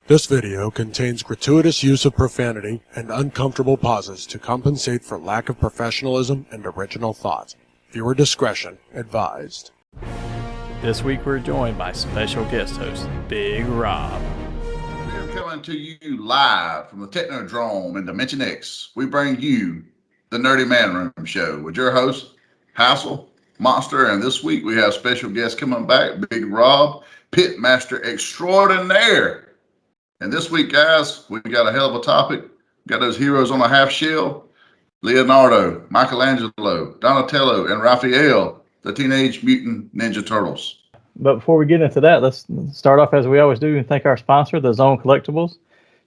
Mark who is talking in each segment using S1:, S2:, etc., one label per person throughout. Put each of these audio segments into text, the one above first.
S1: This video contains gratuitous use of profanity and uncomfortable pauses to compensate for lack of professionalism and original thought. Viewer discretion advised.
S2: This week we're joined by special guest host, Big Rob.
S3: We are coming to you live from the Technodrome in Dimension X. We bring you the Nerdy Manroom Show with your host, Halfshell, Monster, and this week we have special guest coming back, Big Rob, Pitmaster Extraordinaire. And this week, guys, we got a hell of a topic. We got those heroes on a Halfshell: Leonardo, Michelangelo, Donatello, and Raphael, the Teenage Mutant Ninja Turtles.
S2: But before we get into that, let's start off as we always do and thank our sponsor, The Zone Collectibles.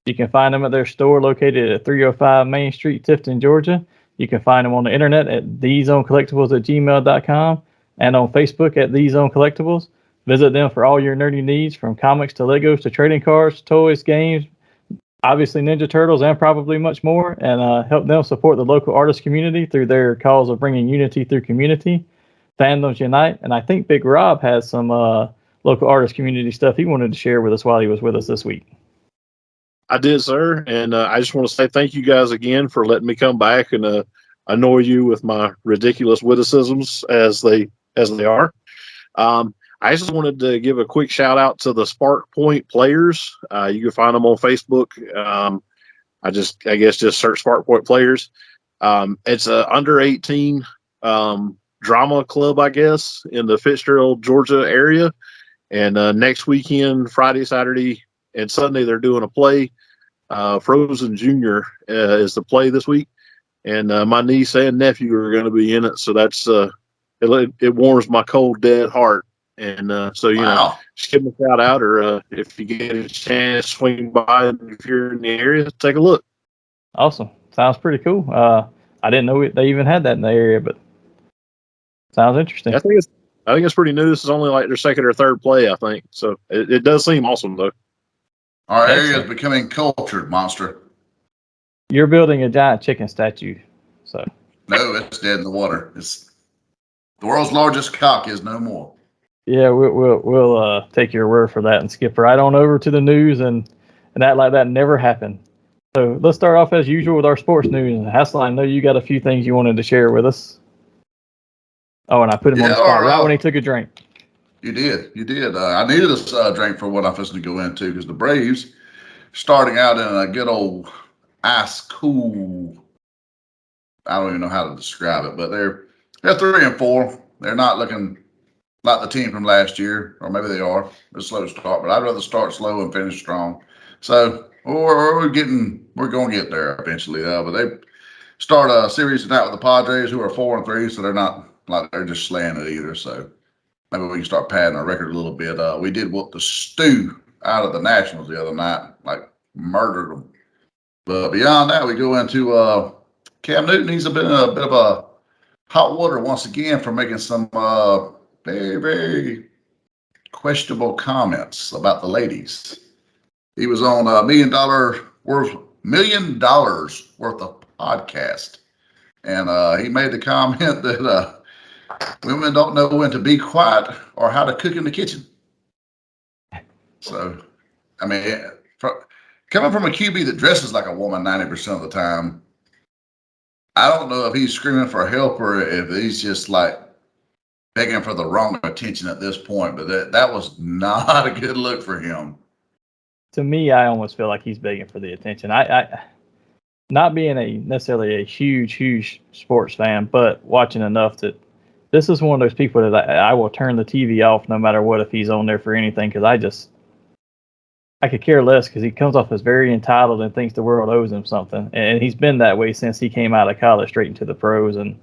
S2: You can find them at their store located at 305 Main Street, Tifton, Georgia. You can find them on the internet at thezonecollectibles@gmail.com and on Facebook at The Zone Collectibles. Visit them for all your nerdy needs, from comics to Legos to trading cards, toys, games, obviously Ninja Turtles, and probably much more, and help them support the local artist community through their cause of bringing unity through community. Fandoms unite, and I think Big Rob has some local artist community stuff he wanted to share with us while he was with us this week.
S4: I did, sir, and I just want to say thank you guys again for letting me come back and annoy you with my ridiculous witticisms as they are. I just wanted to give a quick shout out to the Spark Point players. You can find them on Facebook. I guess just search Spark Point players. It's a under 18 drama club, I guess, in the Fitzgerald, Georgia area. And next weekend, Friday, Saturday, and Sunday, they're doing a play. Frozen Junior is the play this week, and my niece and nephew are going to be in it. So that's it warms my cold, dead heart. And so, you know, just give them a shout out, or if you get a chance, swing by, and if you're in the area, take a look.
S2: Awesome. Sounds pretty cool. I didn't know they even had that in the area, but sounds interesting.
S4: I think it's pretty new. This is only like their second or third play, I think. So it does seem awesome, though.
S3: Our area is becoming cultured, Monster.
S2: You're building a giant chicken statue, so.
S3: No, it's dead in the water. It's the world's largest cock is no more.
S2: Yeah, we'll take your word for that and skip right on over to the news and act like that never happened. So let's start off as usual with our sports news. Hassel, I know you got a few things you wanted to share with us. Oh, and I put him on the spot right when he took a drink.
S3: You did. I needed this drink for what I'm supposed to go into, because the Braves starting out in a good old ice cool. I don't even know how to describe it, but they're 3-4. They're not looking like the team from last year, or maybe they are. It's a slow start, but I'd rather start slow and finish strong. So we're going to get there eventually. But they start a series tonight with the Padres, who are 4-3, so they're not like they're just slaying it either. So maybe we can start padding our record a little bit. We did whoop the stew out of the Nationals the other night, like murdered them. But beyond that, we go into Cam Newton. He's been in a bit of a hot water once again for making some very, very questionable comments about the ladies. He was on $1 million worth of podcast, and he made the comment that women don't know when to be quiet or how to cook in the kitchen. So, I mean, coming from a QB that dresses like a woman 90% of the time, I don't know if he's screaming for help or if he's just like begging for the wrong attention at this point, but that was not a good look for him.
S2: To me, I almost feel like he's begging for the attention. I not being necessarily a huge sports fan, but watching enough that this is one of those people that I will turn the TV off no matter what if he's on there for anything, because I could care less, because he comes off as very entitled and thinks the world owes him something. And he's been that way since he came out of college straight into the pros. And,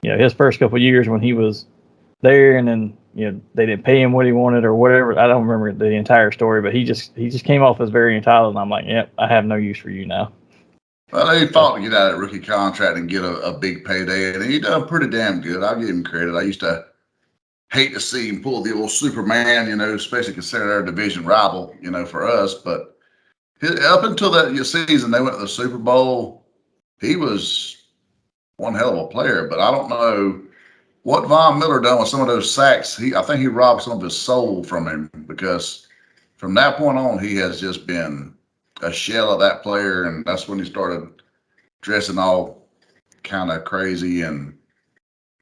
S2: you know, his first couple of years when he was there, and then, you know, they didn't pay him what he wanted or whatever. I don't remember the entire story, but he just came off as very entitled. And I'm like, yep, I have no use for you now.
S3: Well, he fought to get out of that rookie contract and get a big payday, and he done pretty damn good. I'll give him credit. I used to hate to see him pull the old Superman, you know, especially considering our division rival, you know, for us. But up until that season, they went to the Super Bowl. He was one hell of a player, but I don't know what Von Miller done with some of those sacks. I think he robbed some of his soul from him, because from that point on, he has just been a shell of that player, and that's when he started dressing all kind of crazy and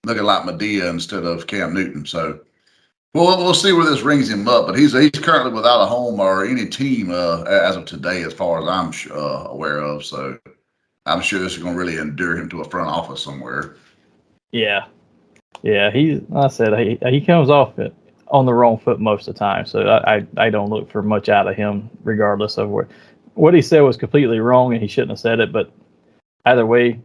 S3: looking like Medea instead of Cam Newton. So we'll see where this rings him up. But he's currently without a home or any team as of today, as far as I'm aware of. So I'm sure this is going to really endear him to a front office somewhere.
S2: Yeah. Like I said, he comes off it on the wrong foot most of the time. So I don't look for much out of him, regardless of what he said was completely wrong and he shouldn't have said it. But either way,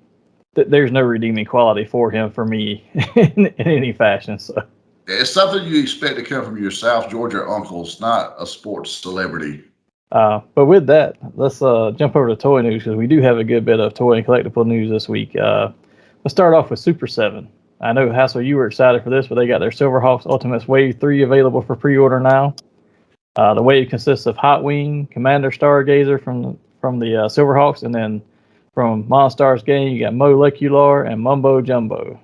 S2: there's no redeeming quality for him for me in any fashion. So
S3: it's something you expect to come from your South Georgia uncles, not a sports celebrity.
S2: But with that, let's jump over to toy news, because we do have a good bit of toy and collectible news this week. Let's start off with Super 7. I know, Hassel, you were excited for this, but they got their Silverhawks Ultimates Wave 3 available for pre-order now. The wave consists of Hot Wing, Commander Stargazer from the Silverhawks, and then from Monstar's game, you got Molecular and Mumbo Jumbo.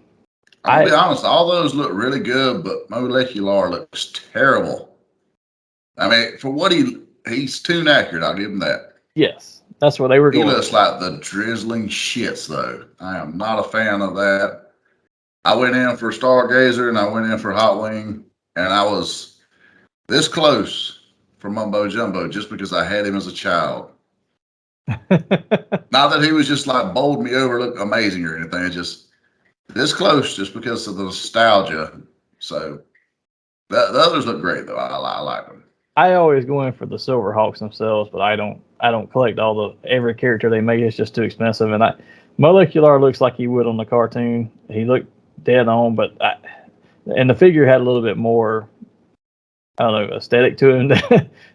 S3: I'll be honest, all those look really good, but Molecular looks terrible. I mean, for what he's tune accurate, I'll give him that.
S2: Yes, that's what they were going
S3: He looks
S2: for.
S3: like the drizzling shits, though. I am not a fan of that. I went in for Stargazer and I went in for Hot Wing, and I was this close for Mumbo Jumbo just because I had him as a child. Not that he was just like bowled me over, looked amazing or anything. It's just this close just because of the nostalgia. So the others look great, though. I like them.
S2: I always go in for the Silverhawks themselves, but I don't collect every character they make. It's just too expensive. And Molecular looks like he would on the cartoon. He looked dead on, but and the figure had a little bit more, I don't know, aesthetic to him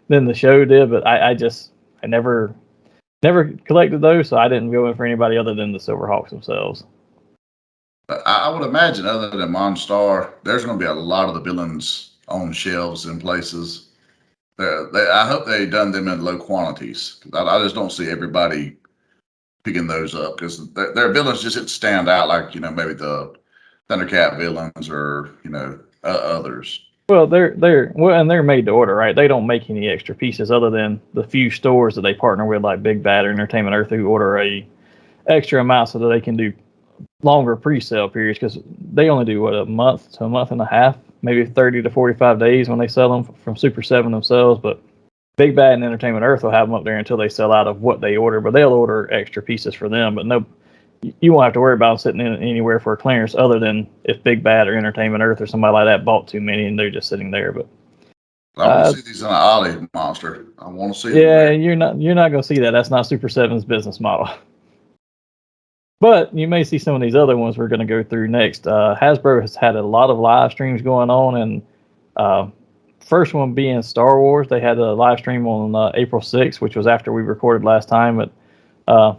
S2: than the show did. But I never collected those, so I didn't go in for anybody other than the Silverhawks themselves.
S3: I would imagine, other than Monstar, there's going to be a lot of the villains on shelves in places. I hope they done them in low quantities. I just don't see everybody picking those up because their villains just didn't stand out like, maybe the Thundercat villains or, others.
S2: Well, they're made to order, right? They don't make any extra pieces other than the few stores that they partner with, like Big Bad or Entertainment Earth, who order a extra amount so that they can do longer pre-sale periods, because they only do a month to a month and a half, maybe 30 to 45 days when they sell them from Super 7 themselves. But Big Bad and Entertainment Earth will have them up there until they sell out of what they order, but they'll order extra pieces for them. But no, you won't have to worry about them sitting in anywhere for a clearance, other than if Big Bad or Entertainment Earth or somebody like that bought too many and they're just sitting there. But
S3: I want to see these in an Ollie monster. I want to see them.
S2: Yeah, you're not going to see that. That's not Super 7's business model. But you may see some of these other ones we're going to go through next. Hasbro has had a lot of live streams going on, and first one being Star Wars. They had a live stream on April 6th, which was after we recorded last time. But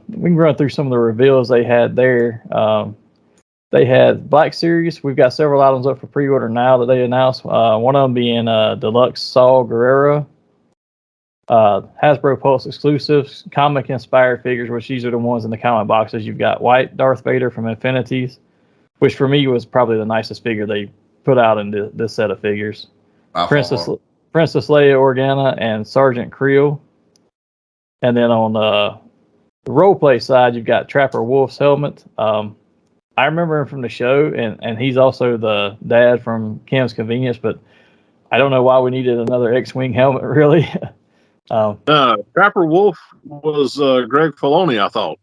S2: we can run through some of the reveals they had there. They had Black Series. We've got several items up for pre-order now that they announced. One of them being Deluxe Saw Gerrera. Hasbro Pulse exclusives, comic-inspired figures, which these are the ones in the comic boxes. You've got White Darth Vader from Infinities, which for me was probably the nicest figure they put out in this set of figures. Princess Leia Organa and Sergeant Creel. And then on the role-play side, you've got Trapper Wolf's helmet. I remember him from the show, and he's also the dad from Kim's Convenience, but I don't know why we needed another X-Wing helmet, really.
S4: Trapper Wolf was Greg Filoni, I thought.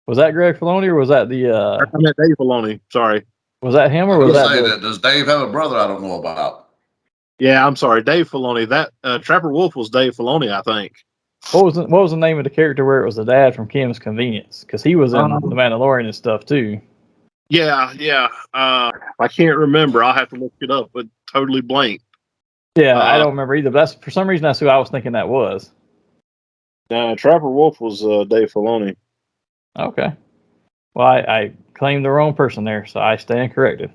S2: Was that Greg Filoni, or was that
S4: I meant Dave Filoni. Sorry.
S2: Was that him, or was that?
S3: Does Dave have a brother I don't know about?
S4: Yeah, I'm sorry, Dave Filoni. That Trapper Wolf was Dave Filoni, I think.
S2: What was the name of the character where it was the dad from Kim's Convenience? Because he was in The Mandalorian and stuff too.
S4: Yeah. I can't remember. I'll have to look it up, but totally blank.
S2: Yeah, I don't remember either. But that's, for some reason, that's who I was thinking that was.
S4: Trapper Wolf was Dave Filoni.
S2: Okay. Well, I claimed the wrong person there, so I stand corrected.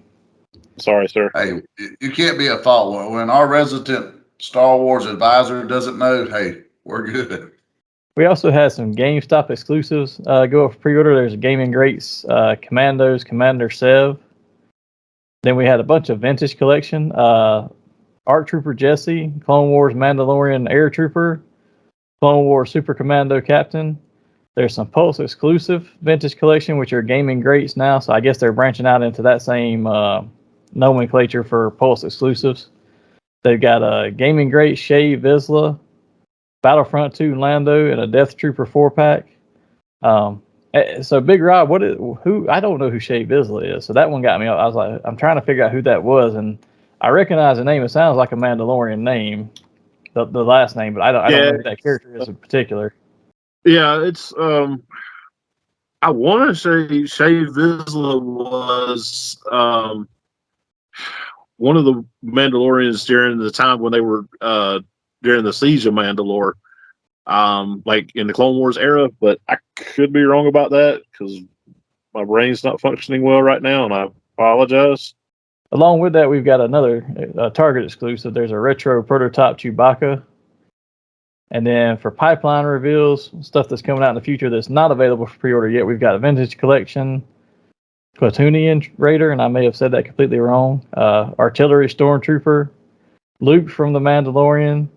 S4: Sorry, sir.
S3: Hey, you can't be at fault. When our resident Star Wars advisor doesn't know, hey, we're good.
S2: We also had some GameStop exclusives go up for pre-order. There's Gaming Greats, Commandos, Commander Sev. Then we had a bunch of vintage collection. ARC Trooper Jesse, Clone Wars Mandalorian Air Trooper, Clone Wars Super Commando Captain. There's some Pulse exclusive vintage collection, which are gaming greats now. So I guess they're branching out into that same nomenclature for Pulse exclusives. They've got a gaming great Shay Vizsla, Battlefront 2 Lando, and a Death Trooper 4-pack. So Big Rob, who I don't know who Shay Vizsla is. So that one got me. I was like, I'm trying to figure out who that was, and I recognize the name. It sounds like a Mandalorian name, the last name, but I don't know who that character is in particular.
S4: Yeah, it's I want to say Shay Vizsla was one of the Mandalorians during the time when they were during the Siege of Mandalore, like in the Clone Wars era. But I could be wrong about that because my brain's not functioning well right now, and I apologize.
S2: Along with that, we've got another Target exclusive. There's a retro prototype Chewbacca. And then for pipeline reveals, stuff that's coming out in the future that's not available for pre-order yet, we've got a vintage collection, Platoonian Raider, and I may have said that completely wrong, Artillery Stormtrooper, Luke from The Mandalorian,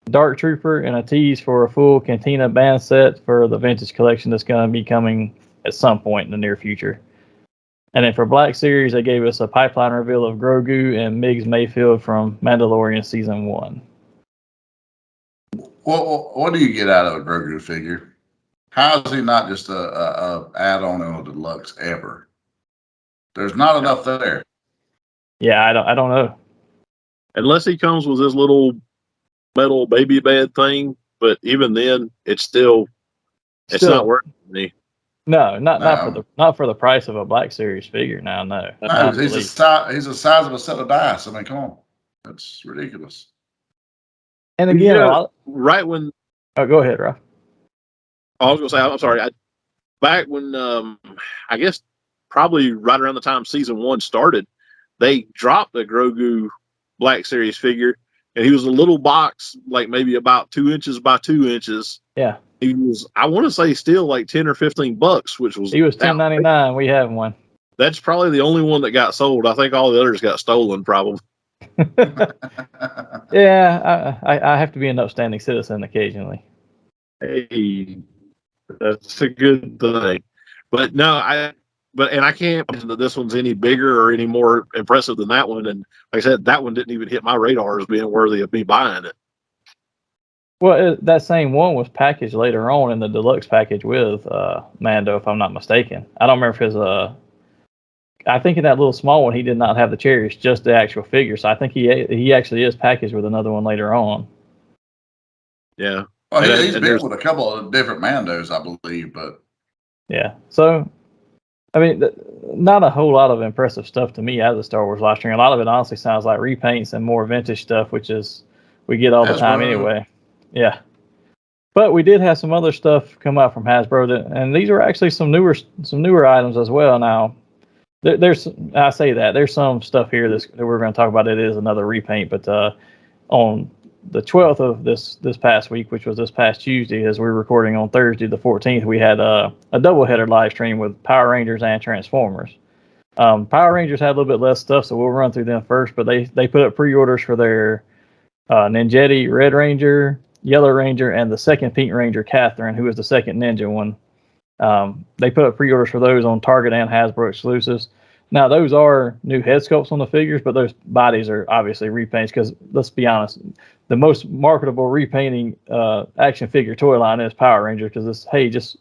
S2: Dark Trooper, and a tease for a full Cantina band set for the vintage collection that's going to be coming at some point in the near future. And then for Black Series, they gave us a pipeline reveal of Grogu and Migs Mayfield from Mandalorian Season 1.
S3: What do you get out of a Grogu figure? How is he not just a add-on in a deluxe ever? There's not enough there.
S2: Yeah, I don't know.
S4: Unless he comes with this little metal baby bed thing, but even then, it's not worth it to me.
S2: No, not for the price of a Black Series figure. Now, no.
S3: No, he's the size of a set of dice. I mean, come on, that's ridiculous.
S2: And again,
S4: right when
S2: go ahead, Ralph.
S4: I was gonna say, I'm sorry. Back when I guess probably right around the time Season 1 started, they dropped the Grogu Black Series figure, and he was a little box, like maybe about 2 inches by 2 inches.
S2: Yeah.
S4: He was, I want to say, still like $10 or $15, which was
S2: he was $10.99. We have one.
S4: That's probably the only one that got sold. I think all the others got stolen, probably.
S2: Yeah, I have to be an upstanding citizen occasionally.
S4: Hey, that's a good thing. But no, I can't imagine that this one's any bigger or any more impressive than that one. And like I said, that one didn't even hit my radar as being worthy of me buying it.
S2: Well, that same one was packaged later on in the deluxe package with Mando, if I'm not mistaken. I don't remember if his I think in that little small one, he did not have the cherries, just the actual figure. So I think he actually is packaged with another one later on.
S4: Yeah.
S3: Well, he's been with a couple of different Mandos, I believe, but
S2: yeah. So, I mean, not a whole lot of impressive stuff to me out of the Star Wars live stream. A lot of it honestly sounds like repaints and more vintage stuff, which is we get all the time anyway. Yeah. But we did have some other stuff come out from Hasbro, and these are actually some newer items as well. Now, there's some stuff here that we're going to talk about. It is another repaint, but on the 12th of this past week, which was this past Tuesday, as we're recording on Thursday the 14th, we had a doubleheader live stream with Power Rangers and Transformers. Power Rangers had a little bit less stuff, so we'll run through them first. But they put up pre-orders for their Ninjetti Red Ranger, Yellow Ranger, and the second Pink Ranger, Catherine, who is the second Ninja one. They put up pre-orders for those on Target and Hasbro exclusives. Now, those are new head sculpts on the figures, but those bodies are obviously repaints because, let's be honest, the most marketable repainting action figure toy line is Power Ranger because it's, hey, just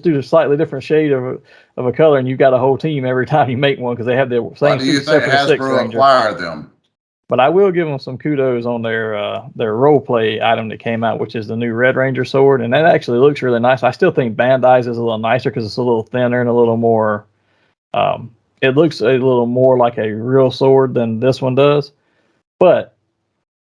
S2: do a slightly different shade of a color and you've got a whole team every time you make one because they have the same suit except for the Sixth Ranger.
S3: Acquired them?
S2: But I will give them some kudos on their role play item that came out, which is the new Red Ranger sword, and that actually looks really nice. I still think Bandai's is a little nicer because it's a little thinner and a little more. It looks a little more like a real sword than this one does, but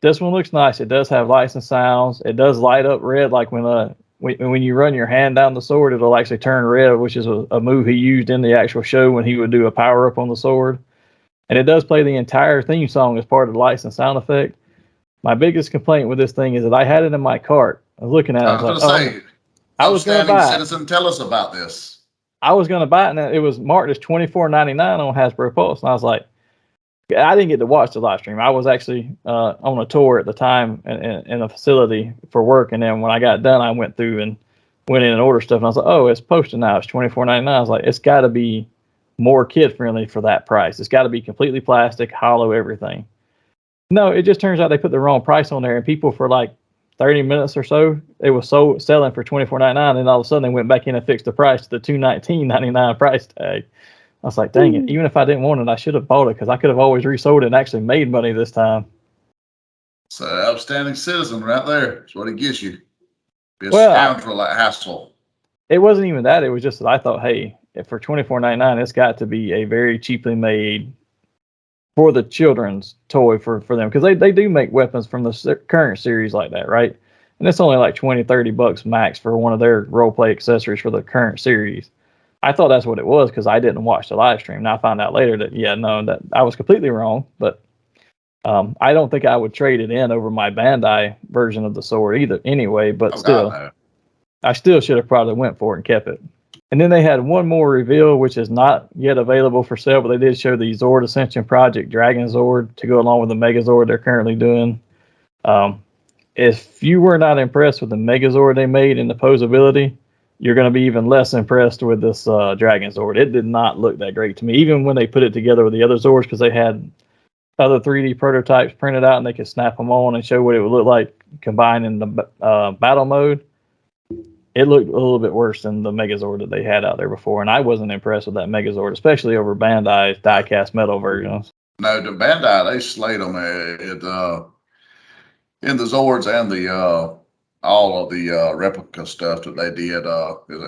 S2: this one looks nice. It does have lights and sounds. It does light up red, like when you run your hand down the sword, it'll actually turn red, which is a move he used in the actual show when he would do a power up on the sword. And it does play the entire theme song as part of the lights and sound effect. My biggest complaint with this thing is that I had it in my cart. I was looking at it.
S3: I was going to say, citizen, tell us about this.
S2: I was going to buy it, and it was marked as $24.99 on Hasbro Pulse. And I was like, I didn't get to watch the live stream. I was actually on a tour at the time in a facility for work, and then when I got done, I went through and went in and ordered stuff, and I was like, "Oh, it's posted now. It's $24.99." I was like, "It's got to be more kid friendly for that price. It's got to be completely plastic, hollow, everything." No, it just turns out they put the wrong price on there, and people for like 30 minutes or so, it was selling for $24.99, and all of a sudden they went back in and fixed the price to the $219.99 price tag. I was like, dang it! Even if I didn't want it, I should have bought it because I could have always resold it and actually made money this time.
S3: It's an outstanding citizen right there. That's what it gets you. Be a
S2: Well,
S3: scoundrel like Hassel.
S2: It wasn't even that. It was just that I thought, hey, if for $24.99, it's got to be a very cheaply made for the children's toy for them, because they do make weapons from the current series like that, right? And it's only like $20-$30 max for one of their role play accessories for the current series. I thought that's what it was because I didn't watch the live stream. Now I found out later that that I was completely wrong. But I don't think I would trade it in over my Bandai version of the sword either. Anyway, but still,
S3: God, no.
S2: I still should have probably went for it and kept it. And then they had one more reveal, which is not yet available for sale, but they did show the Zord Ascension Project Dragon Zord to go along with the Megazord they're currently doing. If you were not impressed with the Megazord they made and the posability, you're going to be even less impressed with this Dragon Zord. It did not look that great to me, even when they put it together with the other Zords, because they had other 3D prototypes printed out and they could snap them on and show what it would look like combined in the battle mode. It looked a little bit worse than the Megazord that they had out there before, and I wasn't impressed with that Megazord, especially over Bandai's die-cast metal versions.
S3: No, the Bandai, they slayed them in the Zords and the all of the replica stuff that they did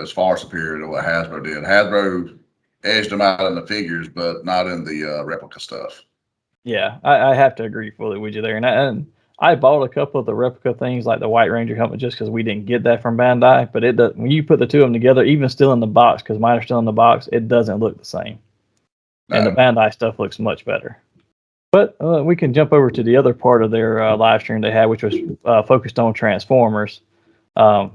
S3: is far superior to what Hasbro did. Hasbro edged them out in the figures, but not in the replica stuff.
S2: Yeah, I have to agree fully with you there. And I bought a couple of the replica things like the White Ranger helmet just because we didn't get that from Bandai. But it does, when you put the two of them together, even still in the box, because mine are still in the box, it doesn't look the same. No. And the Bandai stuff looks much better. But we can jump over to the other part of their live stream they had, which was focused on Transformers. Let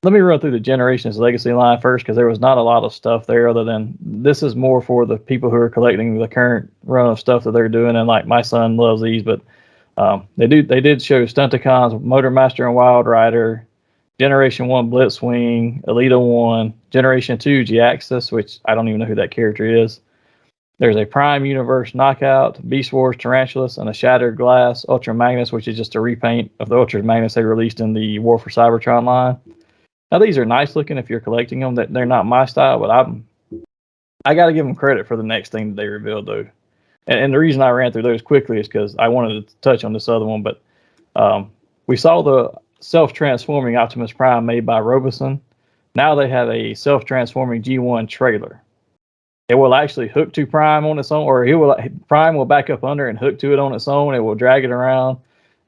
S2: me run through the Generations Legacy line first, because there was not a lot of stuff there other than this is more for the people who are collecting the current run of stuff that they're doing. And like my son loves these, but they did show Stunticons, Motormaster and Wild Rider, Generation 1 Blitzwing, Elita 1, Generation 2 G-Axis, which I don't even know who that character is. There's a Prime Universe Knockout, Beast Wars Tarantulas, and a Shattered Glass Ultra Magnus, which is just a repaint of the Ultra Magnus they released in the War for Cybertron line. Now, these are nice looking if you're collecting them. They're not my style, but I got to give them credit for the next thing that they revealed, though. And the reason I ran through those quickly is because I wanted to touch on this other one. But we saw the self-transforming Optimus Prime made by Roboson. Now they have a self-transforming G1 trailer. It will actually hook to Prime on its own, or Prime will back up under and hook to it on its own. It will drag it around.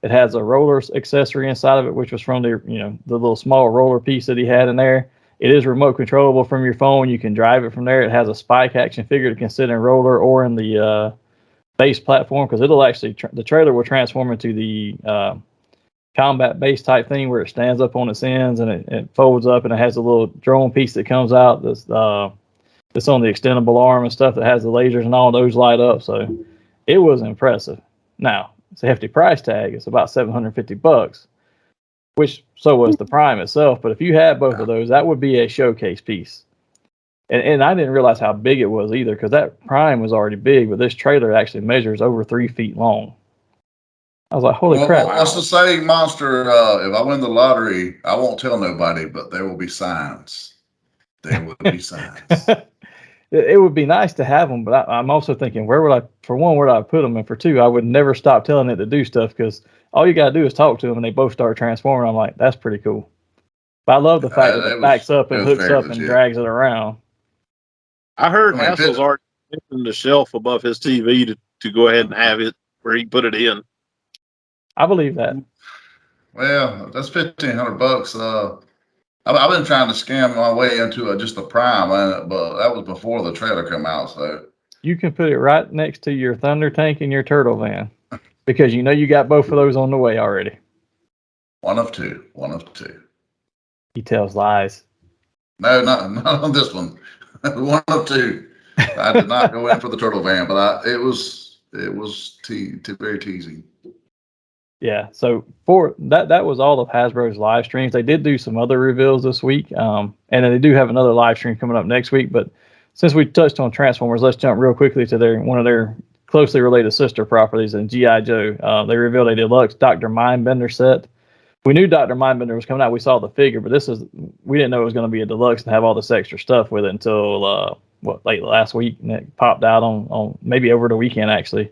S2: It has a roller accessory inside of it, which was from the little small roller piece that he had in there. It is remote controllable from your phone. You can drive it from there. It has a spike action figure to consider in roller or in the base platform, because it'll actually the trailer will transform into the combat base type thing where it stands up on its ends and it folds up, and it has a little drone piece that comes out that's on the extendable arm and stuff that has the lasers and all those light up. So it was impressive. Now, it's a hefty price tag. It's about $750, which so was the Prime itself. But if you had both of those, that would be a showcase piece. And I didn't realize how big it was either, because that Prime was already big, but this trailer actually measures over 3 feet long. I was like, holy crap.
S3: What's the saying, Monster? If I win the lottery, I won't tell nobody, but there will be signs. There will be signs.
S2: It would be nice to have them, but I'm also thinking, where would I put them? And for two, I would never stop telling it to do stuff, because all you got to do is talk to them and they both start transforming. I'm like, that's pretty cool. But I love the fact that it backs up and hooks up and drags it around.
S4: I heard Hassel's already on the shelf above his TV to go ahead and have it where he put it in.
S2: I believe that.
S3: Well, that's $1,500. I've been trying to scam my way into just a Prime, but that was before the trailer came out. So
S2: you can put it right next to your Thunder Tank and your Turtle Van, because you got both of those on the way already.
S3: One of two.
S2: He tells lies.
S3: No, not on this one. One of two. I did not go in for the Turtle Van, but it was It was very teasing.
S2: Yeah, so for that was all of Hasbro's live streams. They did do some other reveals this week, and then they do have another live stream coming up next week. But since we touched on Transformers, let's jump real quickly to one of their closely related sister properties in G.I. Joe. They revealed a deluxe Dr. Mindbender set. We knew Dr. Mindbender was coming out. We saw the figure, but we didn't know it was going to be a deluxe and have all this extra stuff with it until late last week, and it popped out on maybe over the weekend actually.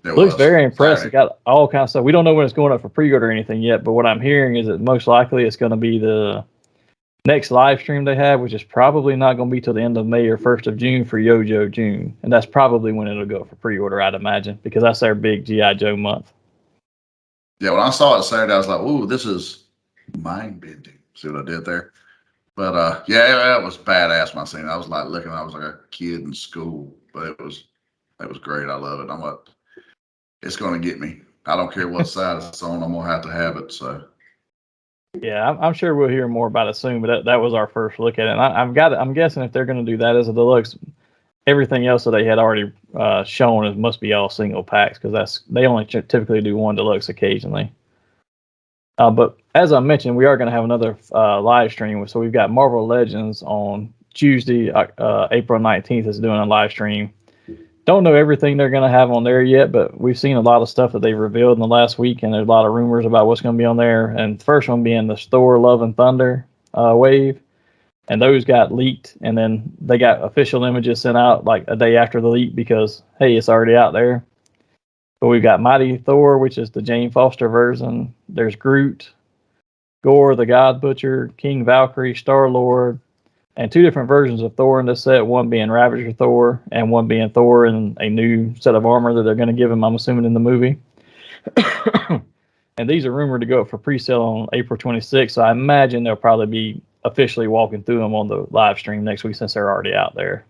S2: Looks very impressive. Got all kinds of stuff. We don't know when it's going up for pre-order or anything yet, but what I'm hearing is that most likely it's going to be the next live stream they have, which is probably not going to be till the end of May or 1st of June for Yo-Joe June. And that's probably when it'll go for pre-order, I'd imagine, because that's their big G.I. Joe month.
S3: Yeah, when I saw it Saturday, I was like, ooh, this is mind-bending. See what I did there? But yeah, it was badass when I seen it. I was like looking, I was like a kid in school, but it was great. I love it. It's going to get me. I don't care what side it's on. I'm going to have it. So
S2: yeah, I'm sure we'll hear more about it soon. But that was our first look at it. And I'm guessing if they're going to do that as a deluxe, everything else that they had already shown must be all single packs because they only typically do one deluxe occasionally. But as I mentioned, we are going to have another live stream. So we've got Marvel Legends on Tuesday, April 19th is doing a live stream. Don't know everything they're going to have on there yet, but we've seen a lot of stuff that they've revealed in the last week, and there's a lot of rumors about what's going to be on there. And the first one being the Thor Love and Thunder wave, and those got leaked, and then they got official images sent out like a day after the leak because, hey, it's already out there. But we've got Mighty Thor, which is the Jane Foster version. There's Groot, Gore, the God Butcher, King Valkyrie, Star-Lord, and two different versions of Thor in this set, one being Ravager Thor and one being Thor in a new set of armor that they're going to give him, I'm assuming, in the movie. And these are rumored to go up for pre-sale on April 26th, so I imagine they'll probably be officially walking through them on the live stream next week since they're already out there.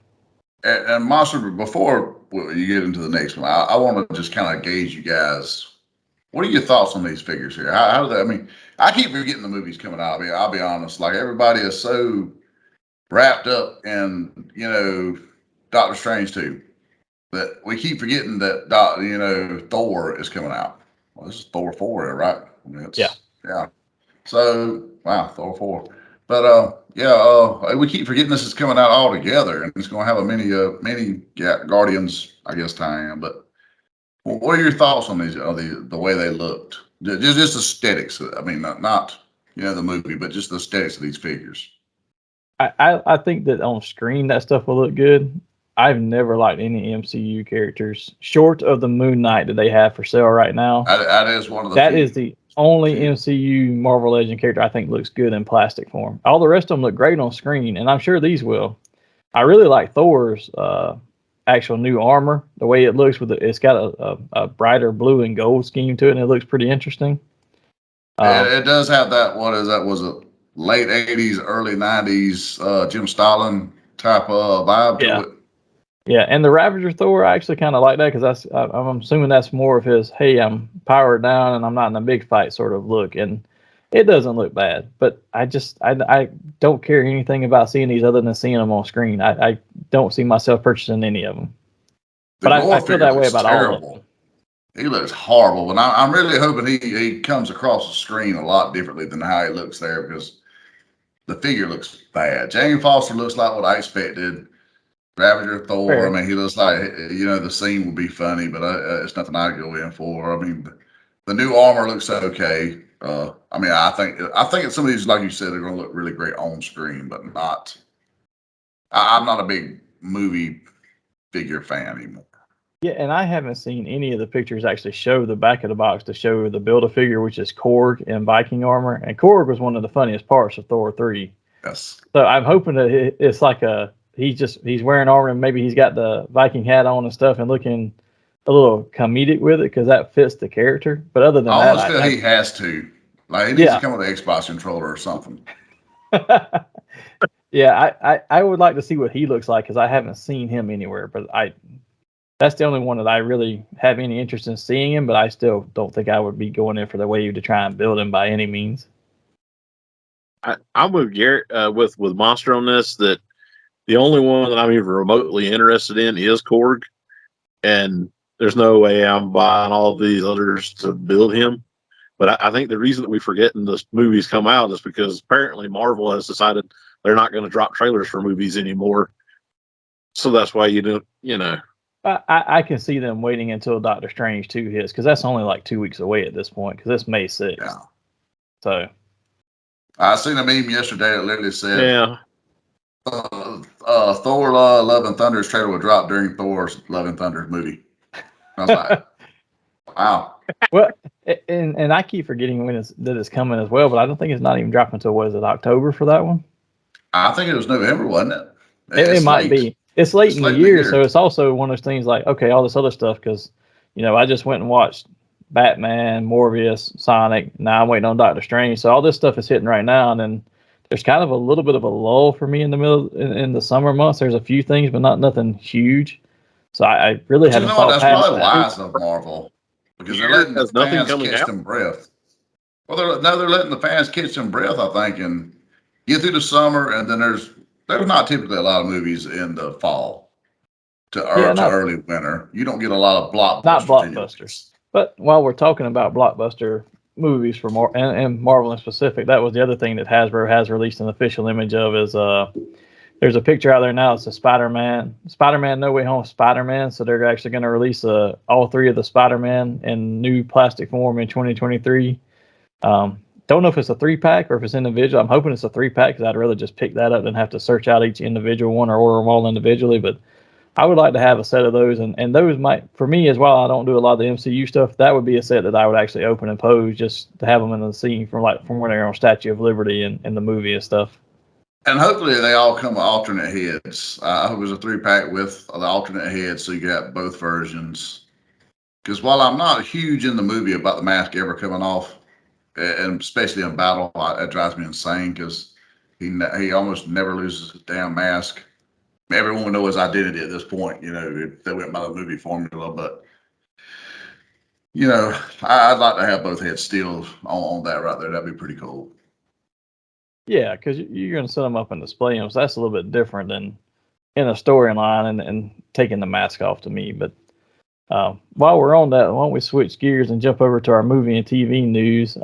S3: And Monster, before you get into the next one, I want to just kind of gauge you guys. What are your thoughts on these figures here? How do they? I mean, I keep forgetting the movie's coming out. I mean, I'll be honest. Like everybody is so wrapped up in Doctor Strange 2 that we keep forgetting that Thor is coming out. Well, this is Thor 4, right? I mean, yeah. So wow, Thor 4. But we keep forgetting this is coming out all together, and it's going to have a mini Guardians, I guess, tie-in. But what are your thoughts on these? The way they looked, just aesthetics. I mean, not the movie, but just the aesthetics of these figures.
S2: I think that on screen that stuff will look good. I've never liked any MCU characters short of the Moon Knight that they have for sale right now.
S3: That is one of the.
S2: That is the only MCU Marvel Legend character I think looks good in plastic form. All the rest of them look great on screen, and I'm sure these will. I really like Thor's actual new armor. The way it looks it's got a brighter blue and gold scheme to it, and it looks pretty interesting.
S3: It does have that. What is that? Was it late 80s, early 90s Jim Stalin type of vibe to it?
S2: Yeah, and the Ravager Thor, I actually kind of like that because I'm assuming that's more of his, hey, I'm powered down and I'm not in a big fight sort of look, and it doesn't look bad. But I don't care anything about seeing these other than seeing them on screen. I don't see myself purchasing any of them. But I feel that way about all of them.
S3: He looks horrible, and I'm really hoping he comes across the screen a lot differently than how he looks there because the figure looks bad. Jane Foster looks like what I expected. Ravager Thor, fair. I mean, he looks like, the scene would be funny, but it's nothing I'd go in for. I mean, the new armor looks okay. I mean, I think some of these, like you said, are going to look really great on screen, but not. I'm not a big movie figure fan anymore.
S2: Yeah, and I haven't seen any of the pictures actually show the back of the box to show the Build-A-Figure, which is Korg in Viking armor. And Korg was one of the funniest parts of Thor 3.
S3: Yes.
S2: So I'm hoping that it's like he's wearing armor and maybe he's got the Viking hat on and stuff and looking a little comedic with it because that fits the character. But other than that,
S3: I almost feel he has to. Like he needs to come with an Xbox controller or something.
S2: Yeah, I would like to see what he looks like because I haven't seen him anywhere. But that's the only one that I really have any interest in seeing him. But I still don't think I would be going in for the wave to try and build him by any means.
S4: I'm with Garrett with Monster on this that. The only one that I'm even remotely interested in is Korg. And there's no way I'm buying all these others to build him. But I think the reason that we forgetting this movies come out is because apparently Marvel has decided they're not going to drop trailers for movies anymore. So that's why
S2: I can see them waiting until Doctor Strange 2 hits, because that's only like 2 weeks away at this point, because it's May 6th.
S3: Yeah.
S2: So
S3: I seen a meme yesterday that literally said,
S4: yeah.
S3: Thor Love and Thunder's trailer will drop during Thor's Love and Thunder movie. I was like, wow.
S2: Well, and I keep forgetting that it's coming as well, but I don't think it's not even dropping until, what is it, October for that one?
S3: I think it was November, wasn't it?
S2: It might be. It's late in the year, so it's also one of those things like, okay, all this other stuff, because, I just went and watched Batman, Morbius, Sonic. Now I'm waiting on Doctor Strange. So all this stuff is hitting right now, and then there's kind of a little bit of a lull for me in the middle in the summer months. There's a few things, but nothing huge. So I really haven't thought
S3: that's
S2: past
S3: probably wise of Marvel, because they're letting the fans catch some breath. Well, they're letting the fans catch some breath, I think, and get through the summer, and then there's not typically a lot of movies in the fall to early winter. You don't get a lot of blockbusters.
S2: Not blockbusters. But while we're talking about blockbuster movies for and Marvel in specific, that was the other thing that Hasbro has released an official image of is there's a picture out there now. It's a Spider-Man No Way Home Spider-Man. So they're actually going to release all three of the Spider-Man in new plastic form in 2023. Don't know if it's a 3-pack or if it's individual. I'm hoping it's a 3-pack, because I'd rather just pick that up than have to search out each individual one or order them all individually. But I would like to have a set of those, and those might, for me as well, I don't do a lot of the MCU stuff. That would be a set that I would actually open and pose just to have them in the scene from when they're on Statue of Liberty and in the movie and stuff.
S3: And hopefully they all come with alternate heads. I hope it was a 3-pack with the alternate heads, so you got both versions. Because while I'm not huge in the movie about the mask ever coming off, and especially in battle, it drives me insane, because he almost never loses his damn mask. Everyone would know his identity at this point, if they went by the movie formula. But, I'd like to have both heads still on that right there. That'd be pretty cool.
S2: Yeah, because you're going to set them up and display them, so that's a little bit different than in a storyline and taking the mask off to me. But while we're on that, why don't we switch gears and jump over to our movie and TV news?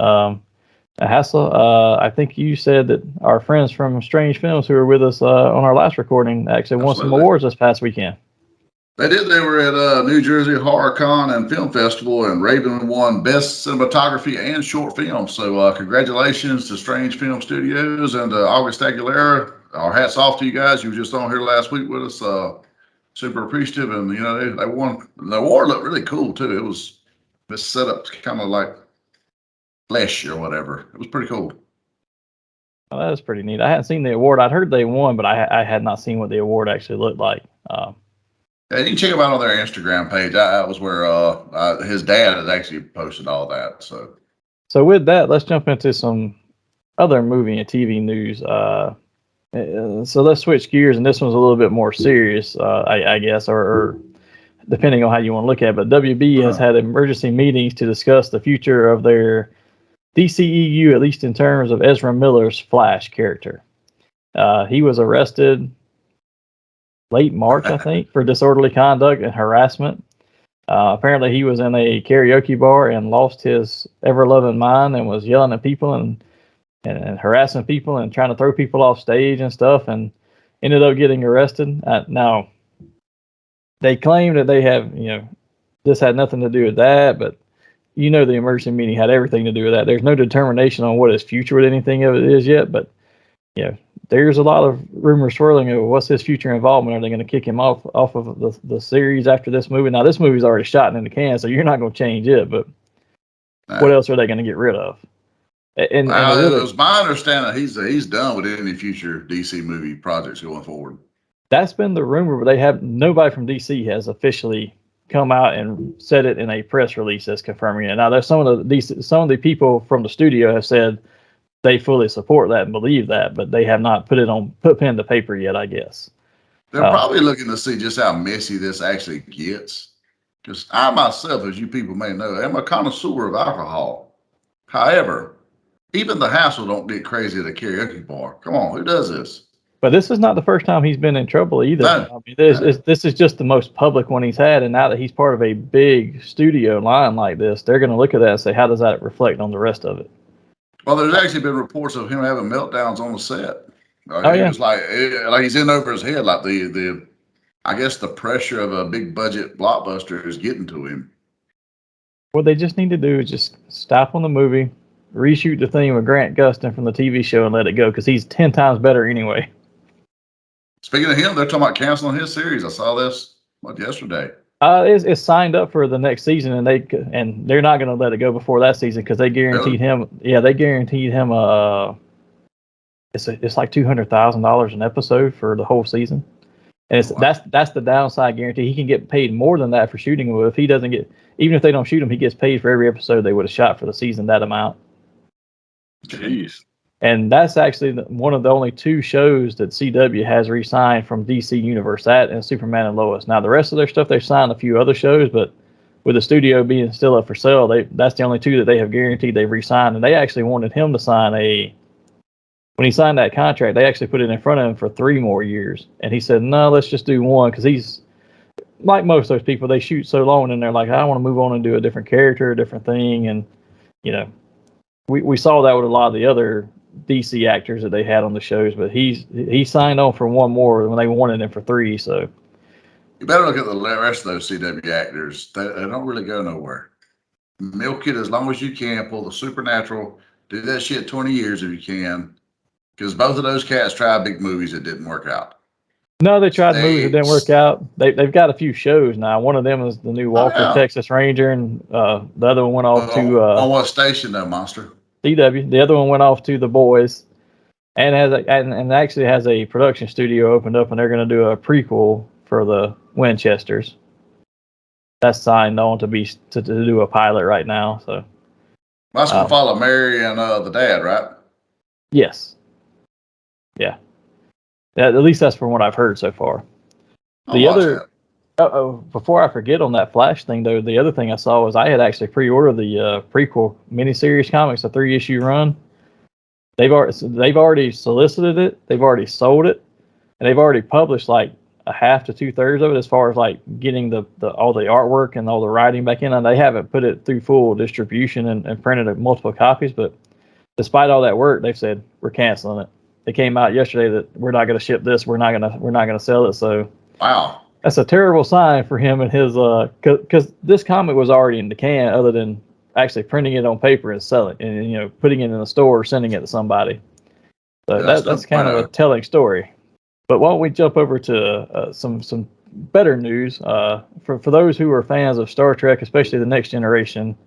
S2: Hassel, I think you said that our friends from Strange Films who were with us on our last recording actually won some awards this past weekend.
S3: They did. They were at New Jersey Horror Con and Film Festival, and Raven won Best Cinematography and Short Film. So congratulations to Strange Film Studios and August Aguilera. Our hats off to you guys. You were just on here last week with us. Super appreciative, and they won. The award looked really cool too. It was set up kind of like flesh or whatever. It was pretty cool.
S2: Oh, that was pretty neat. I hadn't seen the award. I'd heard they won, but I had not seen what the award actually looked like.
S3: Yeah, you can check them out on their Instagram page. That was where his dad had actually posted all that.
S2: So with that, let's jump into some other movie and TV news. So let's switch gears, and this one's a little bit more serious, I guess, or depending on how you want to look at it. But WB has had emergency meetings to discuss the future of their DCEU, at least in terms of Ezra Miller's Flash character. He was arrested late March, I think, for disorderly conduct and harassment. Apparently, he was in a karaoke bar and lost his ever-loving mind and was yelling at people and harassing people and trying to throw people off stage and stuff, and ended up getting arrested. Now, they claim that they have, this had nothing to do with that, but the emergency meeting had everything to do with that. There's no determination on what his future with anything of it is yet, but there's a lot of rumors swirling over what's his future involvement. Are they going to kick him off of the series after this movie? Now, this movie's already shot in the can, so you're not going to change it, but what else are they going to get rid of?
S3: It was my understanding he's done with any future DC movie projects going forward.
S2: That's been the rumor, but nobody from DC has officially come out and said it in a press release that's confirming it. Now, there's some of the people from the studio have said they fully support that and believe that, but they have not put pen to paper yet, I guess.
S3: They're probably looking to see just how messy this actually gets. Because I myself, as you people may know, am a connoisseur of alcohol. However, even the hassle don't get crazy at a karaoke bar. Come on, who does this?
S2: But this is not the first time he's been in trouble either.
S3: No.
S2: I mean, this is just the most public one he's had, and now that he's part of a big studio line like this, they're going to look at that and say, how does that reflect on the rest of it?
S3: Well, there's actually been reports of him having meltdowns on the set.
S2: Oh,
S3: He
S2: yeah.
S3: was like he's in over his head, like the I guess the pressure of a big budget blockbuster is getting to him.
S2: What they just need to do is just stop on the movie, reshoot the thing with Grant Gustin from the TV show, and let it go because he's 10 times better anyway.
S3: Speaking of him, they're talking about canceling his series. I saw this yesterday.
S2: It's signed up for the next season, and they're not going to let it go before that season because they guaranteed him. Yeah, they guaranteed him it's like $200,000 an episode for the whole season, and that's the downside guarantee. He can get paid more than that for shooting, but if he doesn't get, even if they don't shoot him, he gets paid for every episode they would have shot for the season, that amount.
S4: Jeez.
S2: And that's actually one of the only two shows that CW has re-signed from DC Universe, that and Superman and Lois. Now, the rest of their stuff, they've signed a few other shows, but with the studio being still up for sale, that's the only two that they have guaranteed they've re-signed. And they actually wanted him to sign when he signed that contract, they actually put it in front of him for 3 more years. And he said, no, let's just do 1, because he's, like most of those people, they shoot so long and they're like, I want to move on and do a different character, a different thing. And, we saw that with a lot of the other DC actors that they had on the shows, but he signed on for 1 more when they wanted him for 3. So
S3: you better look at the rest of those CW actors. They don't really go nowhere. Milk it as long as you can. Pull the supernatural. Do that shit 20 years if you can. Because both of those cats tried big movies that didn't work out.
S2: No, they tried movies that didn't work out. They've got a few shows now. One of them is the new Walker, Texas Ranger, and the other one went off to
S3: on what station though, Monster?
S2: CW. The other one went off to The Boys, and actually has a production studio opened up, and they're going to do a prequel for the Winchesters. That's signed on to do a pilot right now. So
S3: that's going to follow Mary and the dad, right?
S2: Yes. Yeah. At least that's from what I've heard so far. Before I forget on that Flash thing, though, the other thing I saw was I had actually pre-ordered the prequel miniseries comics, a 3-issue run. They've already solicited it, they've already sold it, and they've already published like a half to 2/3 of it as far as like getting all the artwork and all the writing back in. And they haven't put it through full distribution and printed multiple copies, but despite all that work, they've said we're canceling it. It came out yesterday that we're not going to ship this, we're not going to sell it. So
S3: wow.
S2: That's a terrible sign for him and his, because this comic was already in the can, other than actually printing it on paper and selling it, and putting it in the store or sending it to somebody. So that's kind of a telling story. But why don't we jump over to some better news for those who are fans of Star Trek, especially the Next Generation.